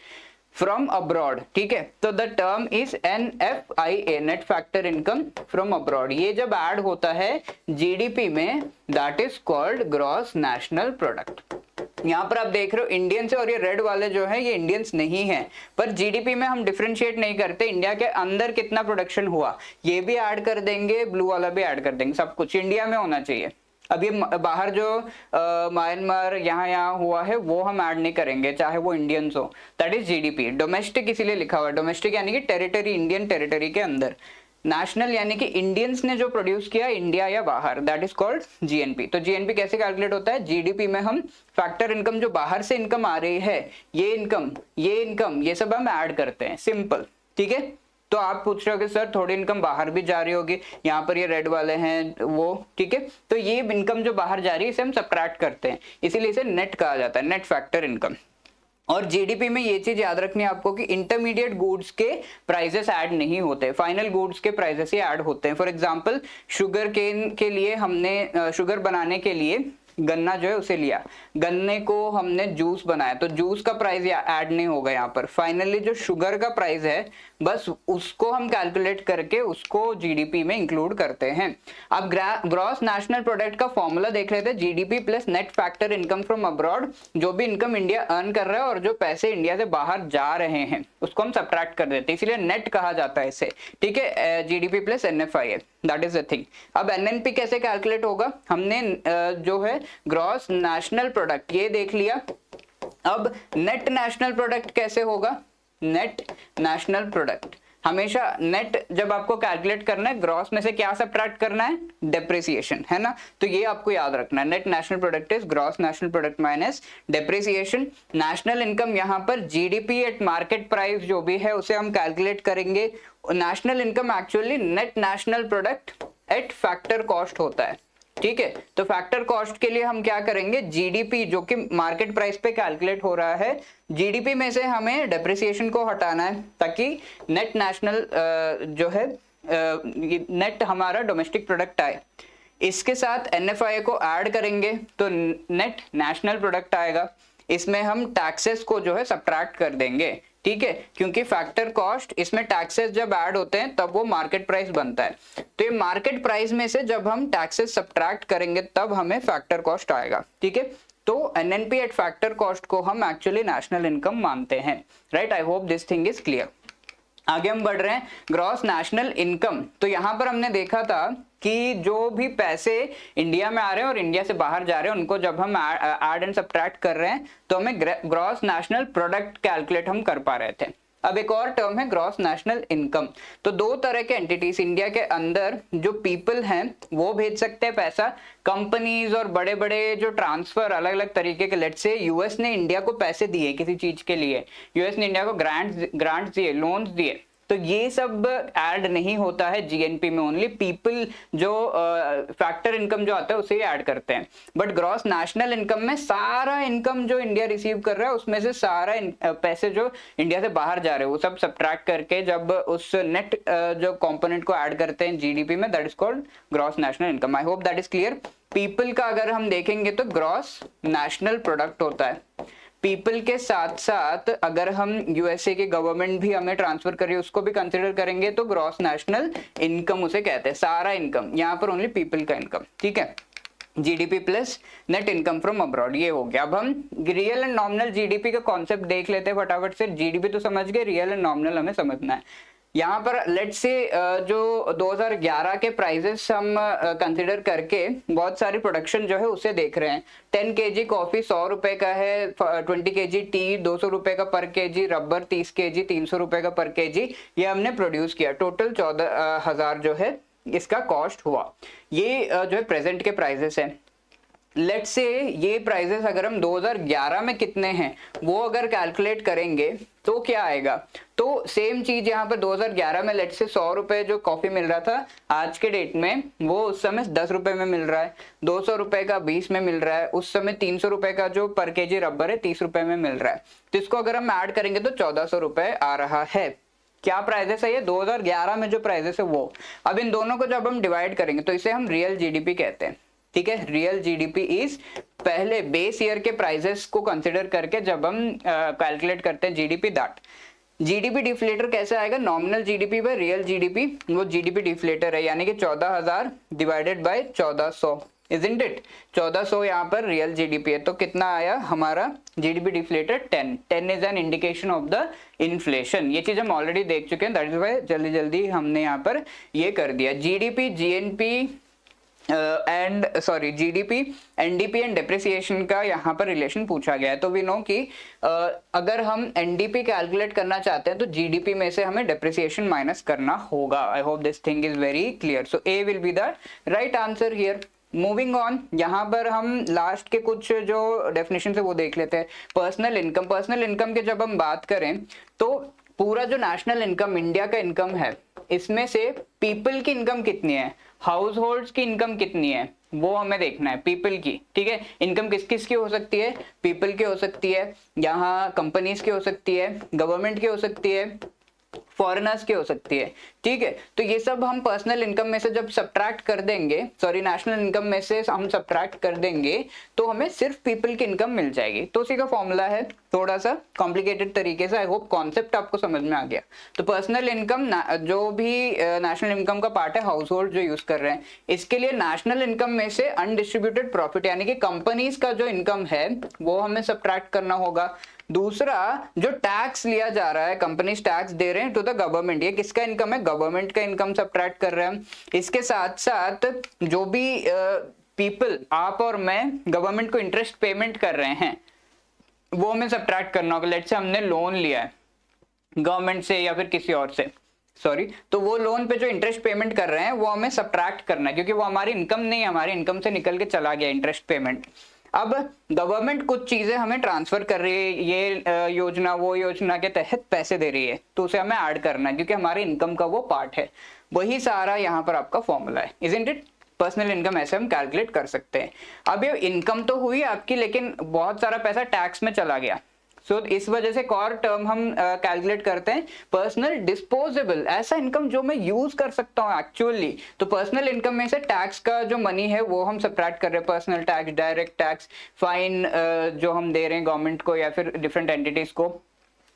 फ्रॉम अब्रॉड, ठीक है। तो the term is NFIA, net factor income from abroad. ये जब ऐड होता है जीडीपी में that is called gross national product. यहाँ पर आप देख रहे हो इंडियंस है, और ये रेड वाले जो है ये इंडियंस नहीं है, पर जीडीपी में हम डिफरेंशिएट नहीं करते, इंडिया के अंदर कितना प्रोडक्शन हुआ ये भी ऐड कर देंगे, ब्लू वाला भी ऐड कर देंगे, सब कुछ इंडिया में होना चाहिए। अब ये बाहर जो म्यांमार यहाँ हुआ है वो हम ऐड नहीं करेंगे, चाहे वो इंडियंस हो, दैट इज जीडीपी। डोमेस्टिक इसीलिए लिखा हुआ है, डोमेस्टिक यानी कि टेरिटरी, इंडियन टेरिटरी के अंदर। नेशनल यानी कि इंडियंस ने जो प्रोड्यूस किया इंडिया या बाहर, दैट इज कॉल्ड जीएनपी। तो जीएनपी कैसे कैलकुलेट होता है, जीडीपी में हम फैक्टर इनकम, जो बाहर से इनकम आ रही है, ये इनकम ये सब हम ऐड करते हैं, सिंपल, ठीक है। तो आप पूछ रहे हो कि सर थोड़ी इनकम बाहर भी जा रही होगी, यहाँ पर ये रेड वाले हैं वो, ठीक है। तो ये इनकम जो बाहर जा रही है इसे हम सबट्रैक्ट करते हैं, इसीलिए इसे नेट कहा जाता है, नेट फैक्टर इनकम। और जीडीपी में ये चीज याद रखनी है आपको कि इंटरमीडिएट गुड्स के प्राइसेस ऐड नहीं होते, फाइनल गुड्स के प्राइसेस ही ऐड होते हैं। फॉर एग्जांपल शुगर केन के लिए हमने शुगर बनाने के लिए गन्ना जो है उसे लिया, गन्ने को हमने जूस बनाया, तो जूस का प्राइस ऐड नहीं होगा यहाँ पर। फाइनली जो शुगर का प्राइस है बस उसको हम कैलकुलेट करके उसको जीडीपी में इंक्लूड करते हैं। अब ग्रॉस नेशनल प्रोडक्ट का फॉर्मूला देख रहे थे, GDP plus net factor income from abroad. जो भी इनकम इंडिया अर्न कर रहा है और जो पैसे इंडिया से बाहर जा रहे हैं उसको हम सबट्रैक्ट कर देते हैं, इसीलिए नेट कहा जाता है इसे, ठीक है। GDP plus NFIA, that is the thing. अब एनएनपी कैसे कैलकुलेट होगा, हमने जो है ग्रॉस नेशनल प्रोडक्ट ये देख लिया। अब नेट नेशनल प्रोडक्ट कैसे होगा, नेट नेशनल प्रोडक्ट हमेशा नेट जब आपको कैलकुलेट करना है ग्रॉस में से क्या सबट्रैक्ट करना है, डेप्रिसिएशन, है ना। तो ये आपको याद रखना है, net national product is gross national product minus depreciation. National income यहाँ पर जीडीपी एट मार्केट प्राइस जो भी है उसे हम कैलकुलेट करेंगे। National income actually net national product at factor cost होता है, ठीक है। तो फैक्टर कॉस्ट के लिए हम क्या करेंगे, जीडीपी जो कि मार्केट प्राइस पे कैलकुलेट हो रहा है, जीडीपी में से हमें डेप्रिसिएशन को हटाना है ताकि नेट नेशनल जो है नेट हमारा डोमेस्टिक प्रोडक्ट आए। इसके साथ एनएफआई को ऐड करेंगे तो नेट नेशनल प्रोडक्ट आएगा। इसमें हम टैक्सेस को जो है सब्ट्रैक्ट कर देंगे, ठीक है, क्योंकि फैक्टर कॉस्ट इसमें टैक्सेस जब ऐड होते हैं तब वो मार्केट प्राइस बनता है। तो ये मार्केट प्राइस में से जब हम टैक्सेस सब्ट्रैक्ट करेंगे तब हमें फैक्टर कॉस्ट आएगा, ठीक है। तो एनएनपी एट फैक्टर कॉस्ट को हम एक्चुअली नेशनल इनकम मानते हैं, right. I hope this thing is clear. आगे हम बढ़ रहे हैं, ग्रॉस नेशनल इनकम। तो यहां पर हमने देखा था कि जो भी पैसे इंडिया में आ रहे हैं और इंडिया से बाहर जा रहे हैं उनको जब हम ऐड एंड सब्ट्रैक्ट कर रहे हैं तो हमें ग्रॉस नेशनल प्रोडक्ट कैलकुलेट हम कर पा रहे थे। अब एक और टर्म है ग्रॉस नेशनल इनकम। तो दो तरह के एंटिटीज इंडिया के अंदर जो पीपल हैं वो भेज सकते हैं पैसा, कंपनीज और बड़े बड़े जो ट्रांसफर अलग अलग तरीके के, लेट्स से यूएस ने इंडिया को पैसे दिए किसी चीज के लिए, यूएस ने इंडिया को ग्रांट्स दिए, लोन्स दिए, तो ये सब ऐड नहीं होता है जीएनपी में। ओनली पीपल जो फैक्टर इनकम जो आता है उसे ऐड करते हैं। बट ग्रॉस नेशनल इनकम में सारा इनकम जो इंडिया रिसीव कर रहा है उसमें से सारा पैसे जो इंडिया से बाहर जा रहे हैं वो सब सब्ट्रैक्ट करके जब उस नेट जो कंपोनेंट को ऐड करते हैं जीडीपी में, that is called gross national income. I hope that is clear. People का अगर हम देखेंगे तो ग्रॉस नेशनल प्रोडक्ट होता है। पीपल के साथ साथ अगर हम यूएसए की गवर्नमेंट भी हमें ट्रांसफर करिए उसको भी कंसिडर करेंगे तो ग्रॉस नेशनल इनकम उसे कहते हैं, सारा इनकम, यहाँ पर ओनली पीपल का इनकम, ठीक है। GDP plus net income from abroad, ये हो गया। अब हम रियल एंड नॉमिनल जीडीपी का कॉन्सेप्ट देख लेते हैं फटाफट से। जीडीपी तो समझ गए, रियल एंड नॉमिनल हमें समझना है। यहाँ पर लेट्स से जो 2011 के प्राइजेस हम कंसिडर करके बहुत सारी प्रोडक्शन जो है उसे देख रहे हैं। 10 kg कॉफी 100 रुपए का है, 20 kg टी 200 रुपए का पर केजी, रबर 30 kg 300 रुपए का पर केजी, ये हमने प्रोड्यूस किया। टोटल 14,000 जो है इसका कॉस्ट हुआ। ये जो है प्रेजेंट के प्राइजेस है। लेट्स से ये प्राइजेस अगर हम 2011 में कितने हैं वो अगर कैलकुलेट करेंगे तो क्या आएगा, तो सेम चीज यहाँ पर 2011 में लेट्स से 100 रुपए जो कॉफी मिल रहा था आज के डेट में वो उस समय 10 रुपए में मिल रहा है, 200 रुपए का 20 में मिल रहा है, उस समय 300 रुपए का जो पर केजी रबर है 30 रुपए में मिल रहा है। तो इसको अगर हम ऐड करेंगे तो 1400 रुपए आ रहा है। क्या प्राइजेस है ये 2011 में जो प्राइजेस है वो। अब इन दोनों को जब हम डिवाइड करेंगे तो इसे हम रियल जीडीपी कहते हैं, ठीक है। रियल जीडीपी इज पहले बेस ईयर के प्राइजेस को कंसिडर करके जब हम कैलकुलेट करते हैं जीडीपी, दैट जीडीपी डिफ्लेटर कैसे आएगा, nominal GDP by real GDP, वो जीडीपी डिफ्लेटर है, यानी कि 14,000 डिवाइडेड बाय 1400, इजंट इट। 1400 यहाँ पर रियल जीडीपी है, तो कितना आया हमारा GDP deflator 10 is an indication of the inflation. ये चीज हम ऑलरेडी देख चुके हैं, दैट इज वाई जल्दी जल्दी हमने यहाँ पर ये कर दिया। GDP GNP and sorry GDP NDP and depreciation का यहाँ पर रिलेशन पूछा गया है। तो वी नो कि अगर हम एनडीपी कैलकुलेट करना चाहते हैं तो जीडीपी में से हमें डेप्रिसिएशन माइनस करना होगा। I hope this thing is very clear. So A will be the right answer here. Moving on, यहाँ पर हम लास्ट के कुछ जो डेफिनेशन है वो देख लेते हैं। पर्सनल इनकम, पर्सनल इनकम के जब हम बात करें तो पूरा जो नेशनल इनकम इंडिया का इनकम है इसमें से पीपल की इनकम कितनी है, हाउस होल्ड्स की इनकम कितनी है वो हमें देखना है, पीपल की, ठीक है। इनकम किस किस की हो सकती है, पीपल की हो सकती है, यहाँ कंपनीज की हो सकती है, गवर्नमेंट की हो सकती है, फॉरेनर्स की हो सकती है, ठीक है। तो ये सब हम पर्सनल इनकम में से जब सब्ट्रैक्ट कर देंगे, सॉरी नेशनल इनकम में से हम सब्ट्रैक्ट कर देंगे तो हमें सिर्फ पीपल की इनकम मिल जाएगी। तो उसी का फॉर्मूला है, थोड़ा सा कॉम्प्लिकेटेड तरीके से। आई होप कॉन्सेप्ट आपको समझ में आ गया। तो पर्सनल इनकम जो भी नेशनल इनकम का पार्ट है, हाउस होल्ड जो यूज कर रहे हैं, इसके लिए नेशनल इनकम में से अनडिस्ट्रीब्यूटेड प्रॉफिट यानी कि कंपनीज का जो इनकम है वो हमें सब्ट्रैक्ट करना होगा। दूसरा जो टैक्स लिया जा रहा है, कंपनीज टैक्स दे रहे हैं टू द गवर्नमेंट, ये किसका इनकम है, गवर्नमेंट का इनकम सब्ट्रैक्ट कर रहे हैं। इसके साथ साथ जो भी पीपल, आप और मैं गवर्नमेंट को इंटरेस्ट पेमेंट कर रहे हैं वो हमें सब्ट्रैक्ट करना होगा। लेट्स से हमने लोन लिया है गवर्नमेंट से या फिर किसी और से, सॉरी, तो वो लोन पे जो इंटरेस्ट पेमेंट कर रहे हैं वो हमें सब्ट्रैक्ट करना है, क्योंकि वो हमारी इनकम नहीं है, हमारी इनकम से निकल के चला गया इंटरेस्ट पेमेंट। अब गवर्नमेंट कुछ चीजें हमें ट्रांसफर कर रही है, ये योजना वो योजना के तहत पैसे दे रही है, तो उसे हमें ऐड करना है क्योंकि हमारे इनकम का वो पार्ट है। वही सारा यहाँ पर आपका फॉर्मूला है, इजंट इट। पर्सनल इनकम ऐसे हम कैलकुलेट कर सकते हैं। अब ये इनकम तो हुई आपकी, लेकिन बहुत सारा पैसा टैक्स में चला गया। सो इस वजह से एक और टर्म हम कैलकुलेट करते हैं, पर्सनल डिस्पोजेबल, ऐसा इनकम जो मैं यूज कर सकता हूँ एक्चुअली। तो पर्सनल इनकम में से टैक्स का जो मनी है वो हम सब्ट्रैक्ट कर रहे हैं, personal tax, direct tax, fine जो हम दे रहे हैं गवर्नमेंट को या फिर डिफरेंट एंटिटीज को,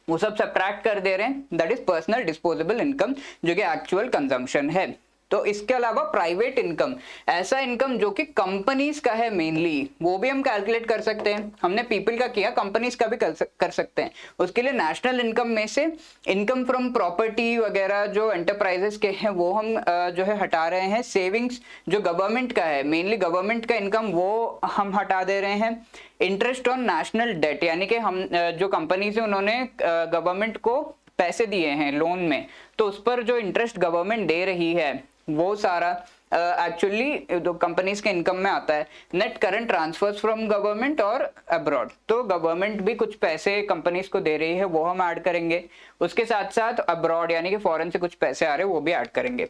वो सब सब्ट्रैक्ट कर दे रहे हैं। That is personal disposable income, जो कि एक्चुअल कंजम्पशन है। तो इसके अलावा प्राइवेट इनकम, ऐसा इनकम जो कि कंपनीज का है मेनली, वो भी हम कैलकुलेट कर सकते हैं। हमने पीपल का किया, कंपनीज का भी कर सकते हैं। उसके लिए नेशनल इनकम में से इनकम फ्रॉम प्रॉपर्टी वगैरह जो एंटरप्राइजेस के हैं वो हम जो है हटा रहे हैं। सेविंग्स जो गवर्नमेंट का है, मेनली गवर्नमेंट का इनकम, वो हम हटा दे रहे हैं। इंटरेस्ट ऑन नेशनल डेट, यानी कि हम जो कंपनीज है उन्होंने गवर्नमेंट को पैसे दिए हैं लोन में, तो उस पर जो इंटरेस्ट गवर्नमेंट दे रही है वो सारा एक्चुअली जो कंपनीज के इनकम में आता है। Net current transfers from government और अब्रॉड, तो गवर्नमेंट भी कुछ पैसे कंपनीज को दे रही है, वो हम ऐड करेंगे। उसके साथ साथ अब्रॉड यानी कि फॉरेन से कुछ पैसे आ रहे हैं, वो भी ऐड करेंगे।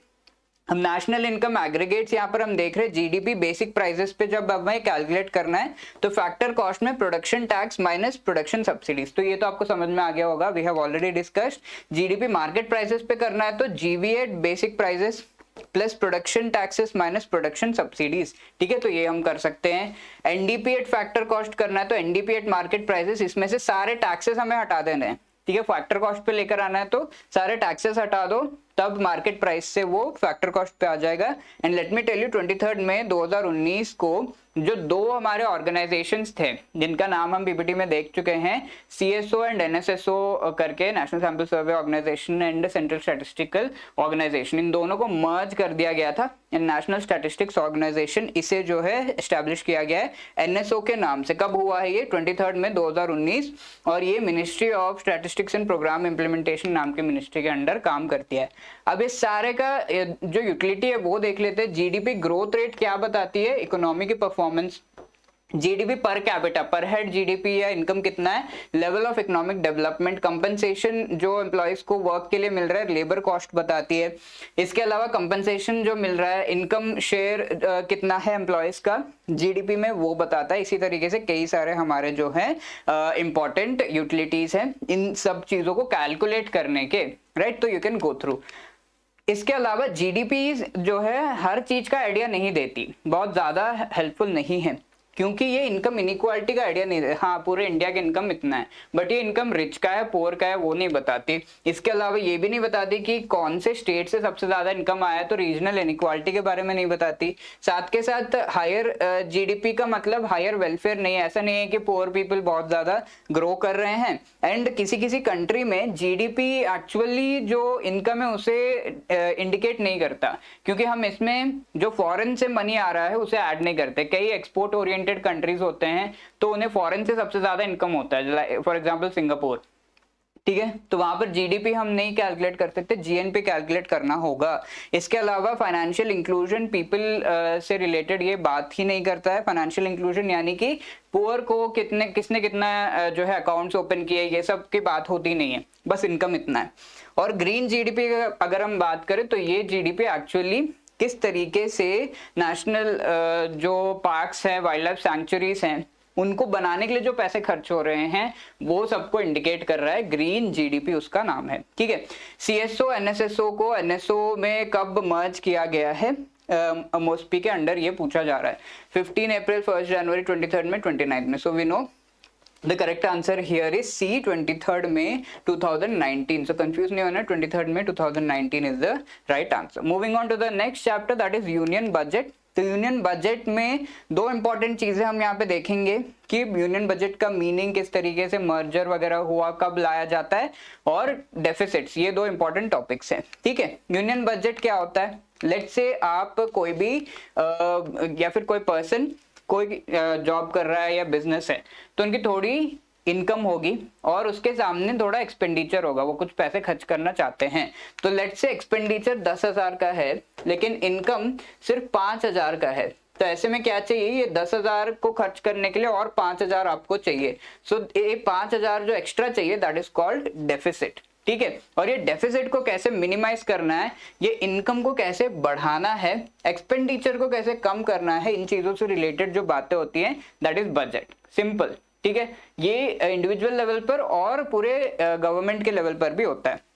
हम नेशनल इनकम एग्रीगेट्स यहाँ पर हम देख रहे हैं, जीडीपी बेसिक प्राइसेस पे जब हमें कैलकुलेट करना है तो फैक्टर कॉस्ट में production tax minus production subsidies, तो ये तो आपको समझ में आ गया होगा, we have already discussed. GDP market prices पे करना है तो GVA at basic prices plus production taxes minus production subsidies, ठीक है, तो ये हम कर सकते हैं। एनडीपी एट फैक्टर कॉस्ट करना है तो एनडीपी एट मार्केट प्राइसेस, इसमें से सारे टैक्सेस हमें हटा देने हैं, ठीक है। फैक्टर कॉस्ट पे लेकर आना है तो सारे टैक्सेस हटा दो, तब मार्केट प्राइस से वो फैक्टर कॉस्ट पे आ जाएगा। And let me tell you 23 मई 2019 को जो दो हमारे ऑर्गेनाइजेशंस थे जिनका नाम हम पीपीटी में देख चुके हैं, सीएसओ एंड एनएसएसओ करके, national sample survey organisation and central statistical organisation, इन दोनों को मर्ज कर दिया गया था इन नेशनल स्टैटिस्टिक्स ऑर्गेनाइजेशन। इसे जो है एस्टैब्लिश किया गया है एनएसओ के नाम से। कब हुआ है ये? 23 मई 2019, और ये ministry of statistics and programme implementation नाम के मिनिस्ट्री के अंडर काम करती है। अब इस सारे का जो यूटिलिटी है वो देख लेते हैं। जीडीपी ग्रोथ रेट क्या बताती है? इकोनॉमी की परफॉर्मेंस। जीडीपी पर कैपिटा, पर हेड जीडीपी या इनकम कितना है? Level of economic development. Compensation जो एम्प्लॉयज को वर्क के लिए मिल रहा है, लेबर कॉस्ट बताती है। इसके अलावा कंपनसेशन जो मिल रहा है, इनकम शेयर कितना है एम्प्लॉयज का जीडीपी में, वो बताता है। इसी तरीके से कई सारे हमारे जो है इंपॉर्टेंट यूटिलिटीज हैं इन सब चीजों को कैलकुलेट करने के, राइट। तो यू कैन गो थ्रू। इसके अलावा जीडीपी जो है हर चीज का आइडिया नहीं देती, बहुत ज्यादा हेल्पफुल नहीं है, क्योंकि ये इनकम इनइक्वालिटी का आइडिया नहीं देता। हाँ, पूरे इंडिया का इनकम इतना है, बट ये इनकम रिच का है पुअर का है वो नहीं बताती। इसके अलावा ये भी नहीं बताती कि कौन से स्टेट से सबसे ज्यादा इनकम आया, तो रीजनल इनइक्वालिटी के बारे में नहीं बताती। साथ के साथ हायर जीडीपी का मतलब हायर वेलफेयर नहीं है। ऐसा नहीं है कि पुअर पीपल बहुत ज्यादा ग्रो कर रहे हैं। एंड किसी किसी कंट्री में जीडीपी एक्चुअली जो इनकम है उसे इंडिकेट नहीं करता, क्योंकि हम इसमें जो फॉरेन से मनी आ रहा है उसे ऐड नहीं करते। कई एक्सपोर्ट ओरिएंटेड कंट्रीज होते हैं तो उन्हें फॉरेन से सबसे ज्यादा इनकम होता है, फॉर एग्जांपल सिंगापुर, ठीक है। तो वहां पर जीडीपी हम नहीं कैलकुलेट कर सकते, जीएनपी कैलकुलेट करना होगा। इसके अलावा फाइनेंशियल इंक्लूजन पीपल से रिलेटेड ये बात ही नहीं करता है। फाइनेंशियल इंक्लूजन यानी कि पुअर को किसने कितना जो है अकाउंट्स ओपन किए, ये सब की बात होती नहीं है, बस इनकम इतना है। और ग्रीन जीडीपी अगर हम बात करें तो ये जीडीपी एक्चुअली किस तरीके से नेशनल जो पार्क्स हैं, वाइल्ड लाइफ सैंक्चुरीज हैं, उनको बनाने के लिए जो पैसे खर्च हो रहे हैं वो सबको इंडिकेट कर रहा है। ग्रीन जीडीपी उसका नाम है, ठीक है। सीएसओ एनएसएसओ को एनएसओ में कब मर्ज किया गया है? मोस्पी के अंडर ये पूछा जा रहा है 15 अप्रैल 1 जनवरी 23 में 29 में। So we know the correct answer here is C, 23 May 2019. So confuse नहीं होना, 23 May 2019 is the right answer. Moving on to the next chapter, that is union budget. तो यूनियन बजट में दो इंपॉर्टेंट चीजें हम यहाँ पे देखेंगे कि यूनियन बजट का मीनिंग किस तरीके से, मर्जर वगैरह हुआ, कब लाया जाता है, और डेफिसिट्स, ये दो इंपॉर्टेंट टॉपिक्स हैं, ठीक है। यूनियन बजट क्या होता है? लेट्स से आप कोई भी या फिर कोई पर्सन कोई जॉब कर रहा है या बिजनेस है, तो उनकी थोड़ी इनकम होगी और उसके सामने थोड़ा एक्सपेंडिचर होगा, वो कुछ पैसे खर्च करना चाहते हैं। तो लेट्स से एक्सपेंडिचर 10,000 का है लेकिन इनकम सिर्फ 5,000 का है, तो ऐसे में क्या चाहिए, ये 10,000 को खर्च करने के लिए और 5,000 आपको चाहिए। सो ये 5,000 जो एक्स्ट्रा चाहिए दैट इज कॉल्ड डेफिसिट, ठीक है। और ये डेफिसिट को कैसे मिनिमाइज करना है, ये इनकम को कैसे बढ़ाना है, एक्सपेंडिचर को कैसे कम करना है, इन चीजों से रिलेटेड जो बातें होती हैं दैट इज बजट, सिंपल, ठीक है। ये इंडिविजुअल लेवल पर और पूरे गवर्नमेंट के लेवल पर भी होता है।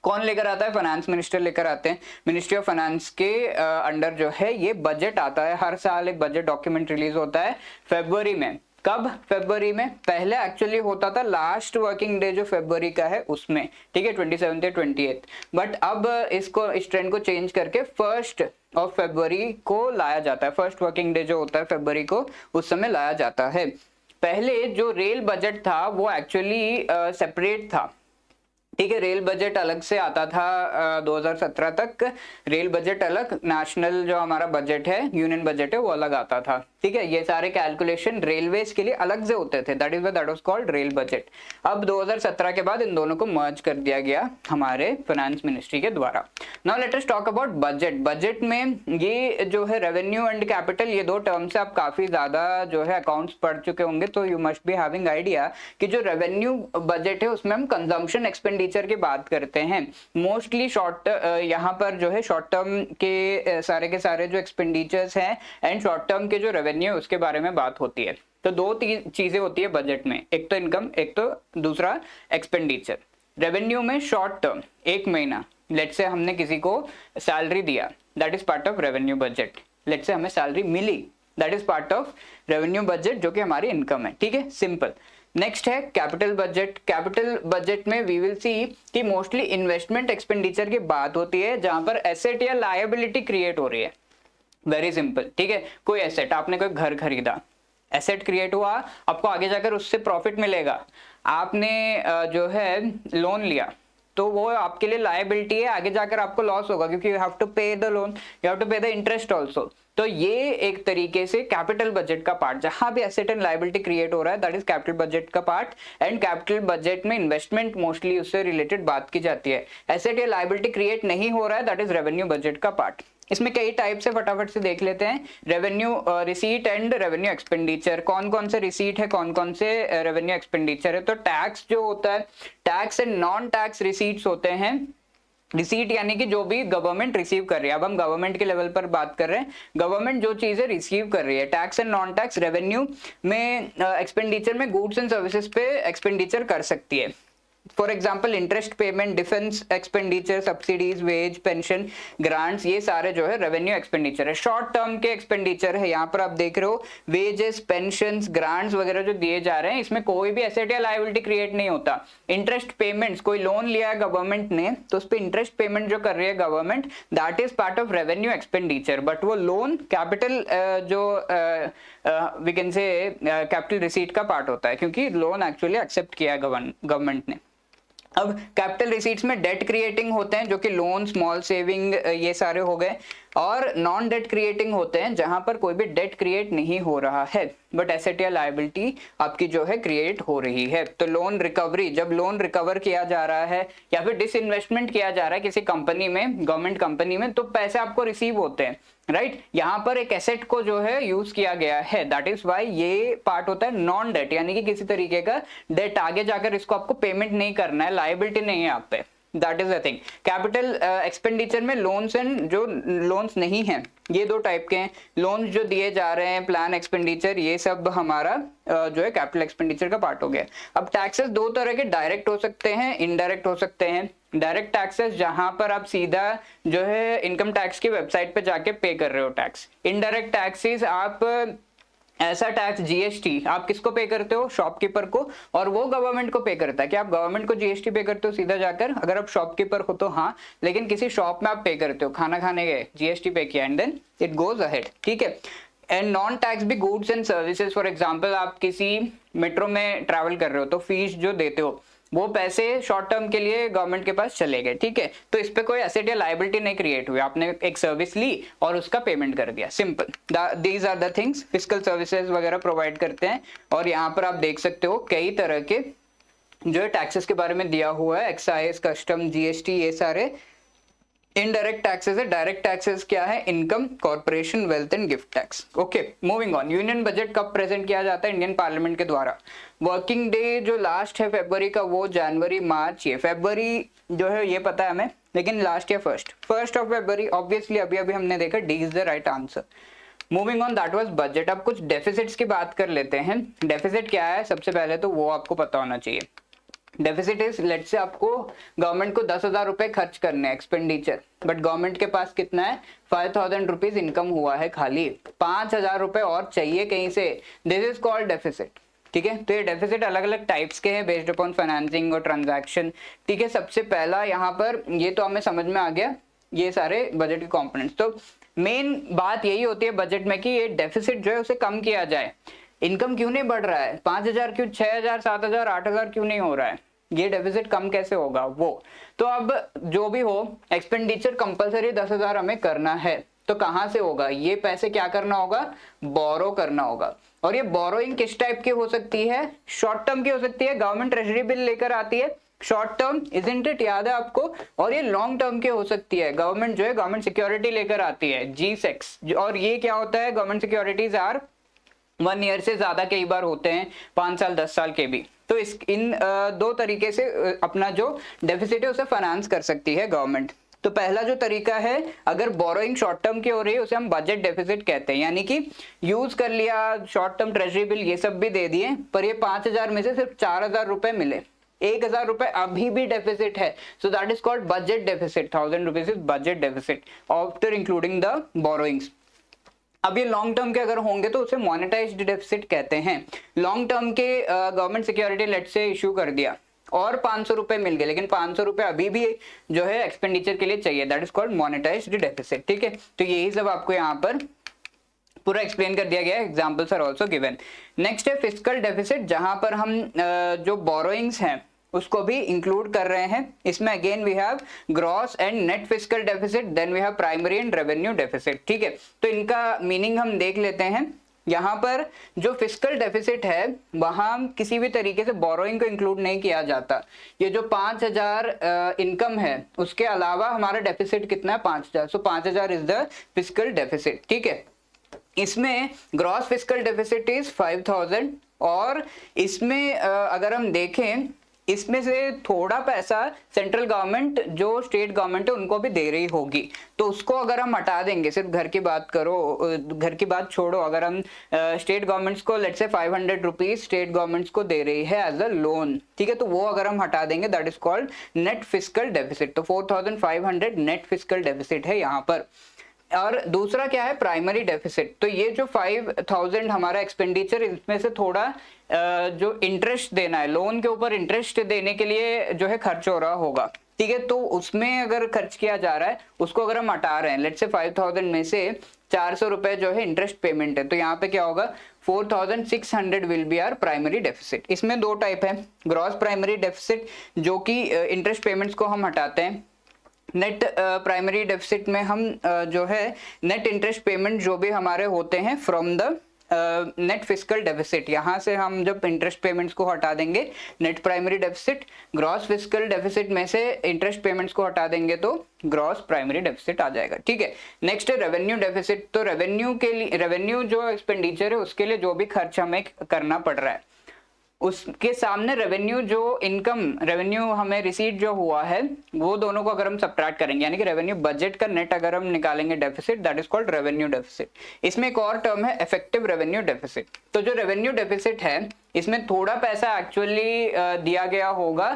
कौन लेकर आता है, फाइनेंस मिनिस्टर लेकर आते हैं। मिनिस्ट्री ऑफ फाइनेंस के अंडर जो है ये बजट आता है, हर साल एक बजट डॉक्यूमेंट रिलीज होता है फरवरी में। कब, फरवरी में। पहले एक्चुअली होता था लास्ट वर्किंग डे जो फरवरी का है उसमें, ठीक है, 27 या 28, बट अब इसको, इस ट्रेंड को चेंज करके 1 फरवरी को लाया जाता है। फर्स्ट वर्किंग डे जो होता है फरवरी को, उस समय लाया जाता है। पहले जो रेल बजट था वो एक्चुअली सेपरेट था, ठीक है। रेल बजट अलग से आता था 2017 तक, रेल बजट अलग, नेशनल जो हमारा बजट है, यूनियन बजट है, वो अलग आता था, ठीक है। ये सारे कैलकुलेशन रेलवेज के लिए अलग से होते थे, that was called rail budget. अब 2017 के बाद इन दोनों को मर्ज कर दिया गया हमारे फाइनेंस मिनिस्ट्री के द्वारा। Now let us talk about budget. Budget में ये जो है रेवेन्यू एंड कैपिटल, ये दो टर्म से आप काफी ज्यादा जो है अकाउंट्स पढ़ चुके होंगे, तो you must be having idea कि जो रेवेन्यू बजट है उसमें हम कंजम्पशन एक्सपेंडिचर की बात करते हैं मोस्टली। शॉर्ट यहाँ पर जो है शॉर्ट टर्म के सारे जो एक्सपेंडिचर्स हैं एंड शॉर्ट टर्म के जो रेवेन्यू उसके बारे में बात होती है। तो दो चीजें होती है बजट में, एक तो इनकम, एक तो दूसरा एक्सपेंडिचर। रेवेन्यू में शॉर्ट टर्म, 1 महीना, लेट से हमने किसी को सैलरी दिया, that is part of revenue budget. Let's say हमें सैलरी मिली, that is part of revenue budget, जो कि हमारी इनकम है, ठीक है, सिंपल। नेक्स्ट है कैपिटल बजट। कैपिटल बजट में वी विल सी कि मोस्टली इन्वेस्टमेंट एक्सपेंडिचर की बात होती है, जहां पर एसेट या लायबिलिटी क्रिएट हो रही है। वेरी सिंपल, ठीक है। कोई एसेट, आपने कोई घर खरीदा, एसेट क्रिएट हुआ, आपको आगे जाकर उससे प्रॉफिट मिलेगा। आपने जो है लोन लिया, तो वो आपके लिए लायबिलिटी है, आगे जाकर आपको लॉस होगा क्योंकि you have to pay the loan, you have to pay the interest also. तो ये एक तरीके से कैपिटल बजट का पार्ट, जहां भी एसेट एंड लायबिलिटी क्रिएट हो रहा है दैट इज कैपिटल बजट का पार्ट। एंड कैपिटल बजट में इन्वेस्टमेंट मोस्टली उससे रिलेटेड बात की जाती है। एसेट या लायबिलिटी क्रिएट नहीं हो रहा है दैट इज रेवेन्यू बजट का पार्ट। इसमें कई टाइप से फटाफट से देख लेते हैं। Revenue receipt and revenue expenditure, कौन कौन से रिसीट है, कौन कौन से रेवेन्यू एक्सपेंडिचर है। तो टैक्स जो होता है, tax and non tax receipts होते हैं। रिसीट यानी कि जो भी गवर्नमेंट रिसीव कर रही है, अब हम गवर्नमेंट के लेवल पर बात कर रहे हैं, गवर्नमेंट जो चीजें रिसीव कर रही है। Tax and non tax revenue में एक्सपेंडिचर में गुड्स एंड सर्विसेज पे एक्सपेंडिचर कर सकती है। For example interest payment, defence expenditure, subsidies, wage, pension, grants, ये सारे जो है रेवेन्यू एक्सपेंडिचर है। शॉर्ट टर्म के एक्सपेंडिचर है, यहाँ पर आप देख रहे हो वेजेस, पेंशन, ग्रांट्स वगैरह जो दिए जा रहे हैं, इसमें कोई भी एसेट या लायबिलिटी क्रिएट नहीं होता। इंटरेस्ट पेमेंट्स, कोई लोन लिया है गवर्नमेंट ने, तो उस पर इंटरेस्ट पेमेंट जो कर रही है government, that is part of revenue expenditure. But वो लोन कैपिटल जो we can say capital receipt का पार्ट होता है, क्योंकि लोन एक्चुअली एक्सेप्ट किया है गवर्नमेंट ने। अब कैपिटल रिसीट्स में डेट क्रिएटिंग होते हैं, जो कि लोन, स्मॉल सेविंग, ये सारे हो गए। और नॉन डेट क्रिएटिंग होते हैं, जहां पर कोई भी डेट क्रिएट नहीं हो रहा है बट एसेट या लायबिलिटी आपकी जो है क्रिएट हो रही है। तो लोन रिकवरी, जब लोन रिकवर किया जा रहा है या फिर डिसइन्वेस्टमेंट किया जा रहा है किसी कंपनी में, गवर्नमेंट कंपनी में, तो पैसे आपको रिसीव होते हैं, राइट। यहाँ पर एक एसेट को जो है यूज किया गया है, दैट इज वाई ये पार्ट होता है नॉन डेट, यानी कि किसी तरीके का डेट आगे जाकर इसको आपको पेमेंट नहीं करना है, लायबिलिटी नहीं है आप पे, that is the thing. Capital expenditure में लोन्स एंड जो लोन्स नहीं है, ये दो टाइप के हैं। लोन्स जो दिए जा रहे हैं, प्लान एक्सपेंडिचर, ये सब हमारा जो है कैपिटल एक्सपेंडिचर का पार्ट हो गया। अब टैक्सेस दो तरह के, डायरेक्ट हो सकते हैं, इनडायरेक्ट हो सकते हैं। डायरेक्ट टैक्सेस जहां पर आप सीधा जो है इनकम टैक्स की वेबसाइट पे जाके पे कर रहे हो टैक्स। इनडायरेक्ट टैक्सेस आप ऐसा टैक्स, जीएसटी, आप किसको पे करते हो, शॉपकीपर को, और वो गवर्नमेंट को पे करता है। कि आप गवर्नमेंट को जीएसटी पे करते हो सीधा जाकर, अगर आप शॉपकीपर हो तो हाँ, लेकिन किसी शॉप में आप पे करते हो, खाना खाने गए, जीएसटी पे किया, and then it goes ahead, ठीक है। एंड नॉन टैक्स भी goods and services, for example आप किसी मेट्रो में ट्रैवल कर रहे हो तो फीस जो देते हो वो पैसे शॉर्ट टर्म के लिए गवर्नमेंट के पास चले गए, ठीक है। तो इस पे कोई एसेट या लायबिलिटी नहीं क्रिएट हुई, आपने एक सर्विस ली और उसका पेमेंट कर दिया, simple. These are the things. Fiscal services वगैरह प्रोवाइड करते हैं। और यहाँ पर आप देख सकते हो कई तरह के जो है टैक्सेस के बारे में दिया हुआ है, एक्साइज, कस्टम, जीएसटी, ये सारे इनडायरेक्ट टैक्सेस है, डायरेक्ट टैक्सेस क्या है, income, corporation, wealth and gift tax. Okay, moving on. Union budget कब प्रेजेंट किया जाता है, इंडियन पार्लियामेंट के द्वारा। वर्किंग डे जो लास्ट है फरवरी का, वो जनवरी मार्च, ये फरवरी जो है ये पता है हमें, लेकिन लास्ट या फर्स्ट ऑफ फरवरी। ऑब्वियसली अभी अभी हमने देखा D is the right answer. Moving on, that was budget. अब कुछ डेफिसिट्स की बात कर लेते हैं। डेफिसिट क्या है, सबसे पहले तो वो आपको पता होना चाहिए। डेफिसिट इज, लेट से आपको गवर्नमेंट को 10,000 रुपए खर्च करने हैं, एक्सपेंडिचर, बट गवर्नमेंट के पास कितना है, 5,000 रुपीज इनकम हुआ है, खाली 5,000 रुपए और चाहिए कहीं से, दिस इज कॉल्ड डेफिसिट। ठीक है, तो ये डेफिसिट अलग अलग टाइप्स के हैं बेस्ड अपॉन फाइनेंसिंग और ट्रांजैक्शन। ठीक है, सबसे पहला यहाँ पर ये तो हमें समझ में आ गया, ये सारे बजट के कंपोनेंट्स। तो मेन बात यही होती है बजट में कि ये डेफिसिट जो है उसे कम किया जाए। इनकम क्यों नहीं बढ़ रहा है, 5,000 क्यों, 6,000, 7,000, 8,000 क्यों नहीं हो रहा है, ये डेफिसिट कम कैसे होगा वो। तो अब जो भी हो, एक्सपेंडिचर कंपलसरी 10,000 हमें करना है, तो कहां से होगा, ये पैसे क्या करना होगा, बोरो करना होगा। और ये बोरोइंग किस टाइप की हो सकती है, शॉर्ट टर्म की हो सकती है, गवर्नमेंट ट्रेजरी बिल लेकर आती है, शॉर्ट टर्म इजंट इट, याद है आपको। और ये लॉन्ग टर्म की हो सकती है, गवर्नमेंट जो है गवर्नमेंट सिक्योरिटी लेकर आती है, G-Secs। और ये क्या होता है, गवर्नमेंट सिक्योरिटीज आर 1 ईयर से ज्यादा कई बार होते हैं, 5 साल 10 साल के भी। तो इन दो तरीके से अपना जो डेफिसिट है उसे फाइनेंस कर सकती है गवर्नमेंट। तो पहला जो तरीका है, अगर बोरोइंग शॉर्ट टर्म की हो रही है उसे हम बजट डेफिसिट कहते हैं, यानी कि यूज कर लिया शॉर्ट टर्म ट्रेजरी बिल, ये सब भी दे दिए, पर ये 5,000 में से सिर्फ 4,000 रुपए मिले, 1,000 रुपए अभी भी डेफिसिट है, so that is called budget deficit. 1,000 rupees is budget deficit after including the borrowings. अब ये लॉन्ग टर्म के अगर होंगे तो उसे मॉनेटाइज्ड डेफिसिट कहते हैं। लॉन्ग टर्म के गवर्नमेंट सिक्योरिटी लेट से इशू कर दिया और 500 रुपए मिल गए, लेकिन 500 रुपए अभी भी जो है एक्सपेंडिचर के लिए चाहिए, दैट इज कॉल्ड मॉनेटाइज्ड डेफिसिट। ठीक है, तो यही सब आपको यहाँ पर पूरा एक्सप्लेन कर दिया गया है, examples are also given. Next है फिस्कल डेफिसिट, जहां पर हम जो बोरोइंग्स हैं उसको भी इंक्लूड कर रहे हैं। इसमें again we have gross and net fiscal deficit, then we have primary and revenue deficit. ठीक है, तो इनका मीनिंग हम देख लेते हैं। यहाँ पर जो फिस्कल डेफिसिट है वहां किसी भी तरीके से बोरोइंग को इंक्लूड नहीं किया जाता। ये जो 5,000 इनकम है उसके अलावा हमारा डेफिसिट कितना है, 5,000, सो 5,000 इज द फिस्कल डेफिसिट। ठीक है, इसमें ग्रॉस फिस्कल डेफिसिट इज 5,000, और इसमें अगर हम देखें इसमें से थोड़ा पैसा सेंट्रल गवर्नमेंट जो स्टेट गवर्नमेंट है उनको भी दे रही होगी, तो उसको अगर हम हटा देंगे, सिर्फ घर की बात करो, घर की बात छोड़ो, अगर हम स्टेट गवर्नमेंट्स को let's say 500 rupees state governments को दे रही है एज अ लोन, ठीक है, तो वो अगर हम हटा देंगे that is called net fiscal deficit. तो 4,500 नेट फिस्कल डेफिसिट है यहाँ पर। और दूसरा क्या है, प्राइमरी डेफिसिट। तो ये जो 5,000 हमारा एक्सपेंडिचर, इसमें से थोड़ा जो इंटरेस्ट देना है, लोन के ऊपर इंटरेस्ट देने के लिए जो है खर्च हो रहा होगा, ठीक है, तो उसमें अगर खर्च किया जा रहा है उसको अगर हम हटा रहे हैं, लेट्स से 5,000 में से 400 रुपए जो है इंटरेस्ट पेमेंट है, तो यहाँ पे क्या होगा, 4,600 will be are primary deficit. इसमें दो टाइप है, ग्रॉस प्राइमरी डेफिसिट जो कि इंटरेस्ट पेमेंट्स को हम हटाते हैं, नेट प्राइमरी डेफिसिट में हम जो है नेट इंटरेस्ट पेमेंट जो भी हमारे होते हैं from the net fiscal deficit, यहां से हम जब इंटरेस्ट पेमेंट्स को हटा देंगे net primary deficit, gross fiscal deficit में से इंटरेस्ट पेमेंट्स को हटा देंगे तो ग्रॉस प्राइमरी डेफिसिट आ जाएगा। ठीक है, नेक्स्ट है रेवेन्यू डेफिसिट। तो रेवेन्यू के लिए, रेवेन्यू जो एक्सपेंडिचर है उसके लिए जो भी खर्च हमें करना पड़ रहा है उसके सामने रेवेन्यू जो इनकम, रेवेन्यू हमें रिसीट जो हुआ है वो दोनों को अगर हम सबट्रैक्ट करेंगे, यानी कि रेवेन्यू बजट का नेट अगर हम निकालेंगे deficit, that is called revenue deficit. इसमें एक और टर्म है इफेक्टिव रेवेन्यू डेफिसिट। तो जो रेवेन्यू डेफिसिट है इसमें थोड़ा पैसा एक्चुअली दिया गया होगा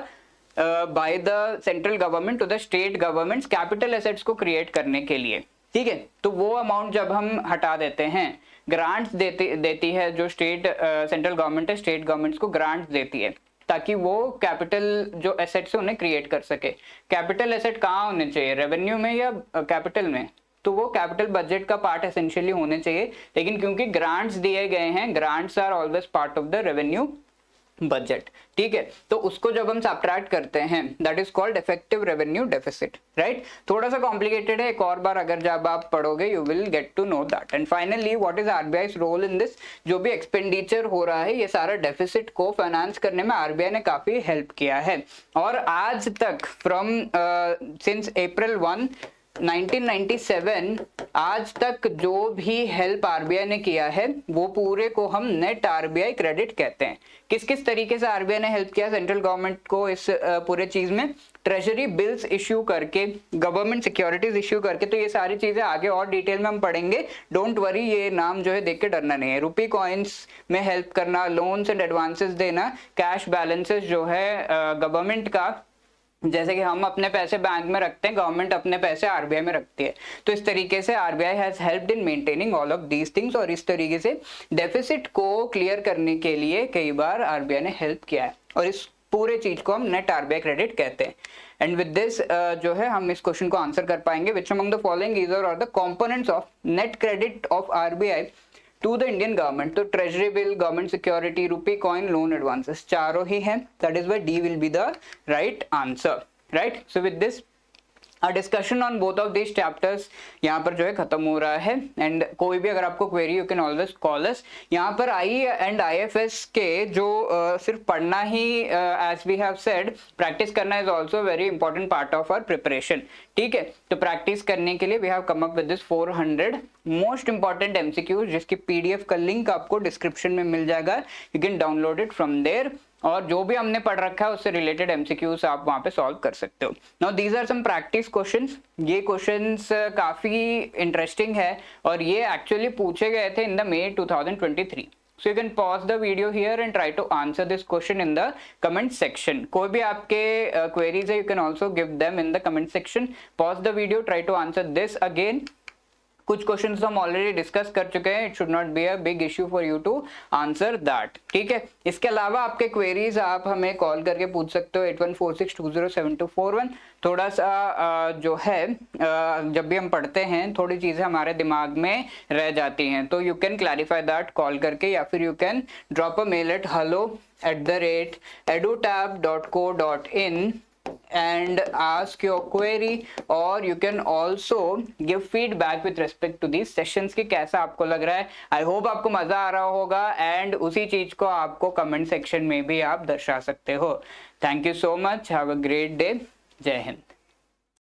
by the central government to the state governments capital assets को क्रिएट करने के लिए, ठीक है, तो वो अमाउंट जब हम हटा देते हैं, ग्रांट्स देती है जो स्टेट सेंट्रल गवर्नमेंट है, स्टेट गवर्नमेंट्स को ग्रांट्स देती है ताकि वो कैपिटल जो एसेट्स है उन्हें क्रिएट कर सके। कैपिटल एसेट कहाँ होने चाहिए, रेवेन्यू में या कैपिटल में, तो वो कैपिटल बजट का पार्ट एसेंशियली होने चाहिए, लेकिन क्योंकि ग्रांट्स दिए गए हैं, grants are always part of the revenue budget, ठीक है, तो उसको जब हम सब्ट्रैक्ट करते हैं that is called effective revenue deficit, right. थोड़ा सा कॉम्प्लिकेटेड है, एक और बार अगर जब आप पढ़ोगे you will get to know that. And finally what is RBI's role in this, जो भी एक्सपेंडिचर हो रहा है ये सारा डेफिसिट को फाइनेंस करने में आरबीआई ने काफी हेल्प किया है। और आज तक फ्रॉम सिंस April 1 1997 आज तक जो भी हेल्प आरबीआई ने किया है वो पूरे को हम नेट आरबीआई क्रेडिट कहते हैं। किस किस तरीके से आरबीआई ने हेल्प किया सेंट्रल गवर्नमेंट को इस पूरे चीज में? ट्रेजरी बिल्स इश्यू करके, गवर्नमेंट सिक्योरिटीज इश्यू करके। तो ये सारी चीजें आगे और डिटेल में हम पढ़ेंगे, डोंट वरी, ये नाम जो है देख के डरना नहीं है। रुपी कॉइन्स में हेल्प करना, लोन्स एंड एडवांसेस देना, कैश बैलेंसेस जो है गवर्नमेंट का, जैसे कि हम अपने पैसे बैंक में रखते हैं, गवर्नमेंट अपने पैसे आरबीआई में रखती है। तो इस तरीके से RBI has helped in maintaining all of these things. और इस तरीके से डेफिसिट को क्लियर करने के लिए कई बार आरबीआई ने हेल्प किया है, और इस पूरे चीज को हम नेट आरबीआई क्रेडिट कहते हैं। एंड विद दिस जो है हम इस क्वेश्चन को आंसर कर पाएंगे। Which among the following is और the components of net credit of RBI to the Indian government? तो treasury bill, government security, rupee coin, loan advances, चारों ही हैं। That is why D will be the right answer, right. So with this discussion on both of this chapters यहाँ पर जो है खत्म हो रहा है। एंड कोई भी अगर आपको query you can always call us. यहाँ पर आई एंड आईएफएस के जो सिर्फ पढ़ना ही, as we have said, practice करना is also very important part of our preparation, ठीक है। तो प्रैक्टिस करने के लिए we have come up with this 400 most important MCQs, जिसकी पीडीएफ का लिंक आपको डिस्क्रिप्शन में मिल जाएगा। You can download it from there, और जो भी हमने पढ़ रखा है उससे रिलेटेड एमसीक्यूज आप वहां पे सॉल्व कर सकते हो। Now these are some practice questions. ये क्वेश्चंस काफी इंटरेस्टिंग है, और ये एक्चुअली पूछे गए थे in the May 2023। So you can pause the video here and try to answer this question in the comment section. कोई भी आपके queries है, you can also give them in the comment section. Pause the video, try to answer this again. कुछ questions तो हम already discuss कर चुके हैं, it should not be a big issue for you to answer that, ठीक है। इसके अलावा आपके क्वेरीज आप हमें कॉल करके पूछ सकते हो 8146207241। थोड़ा सा जो है जब भी हम पढ़ते हैं थोड़ी चीजें हमारे दिमाग में रह जाती हैं, तो you can clarify that call करके, या फिर you can drop a mail at hello@edutab.co.in and ask your query, or you can also give feedback with respect to these sessions कि कैसा आपको लग रहा है। आई होप आपको मजा आ रहा होगा, एंड उसी चीज को आपको कमेंट सेक्शन में भी आप दर्शा सकते हो। Thank you so much, have a great day, जय हिंद।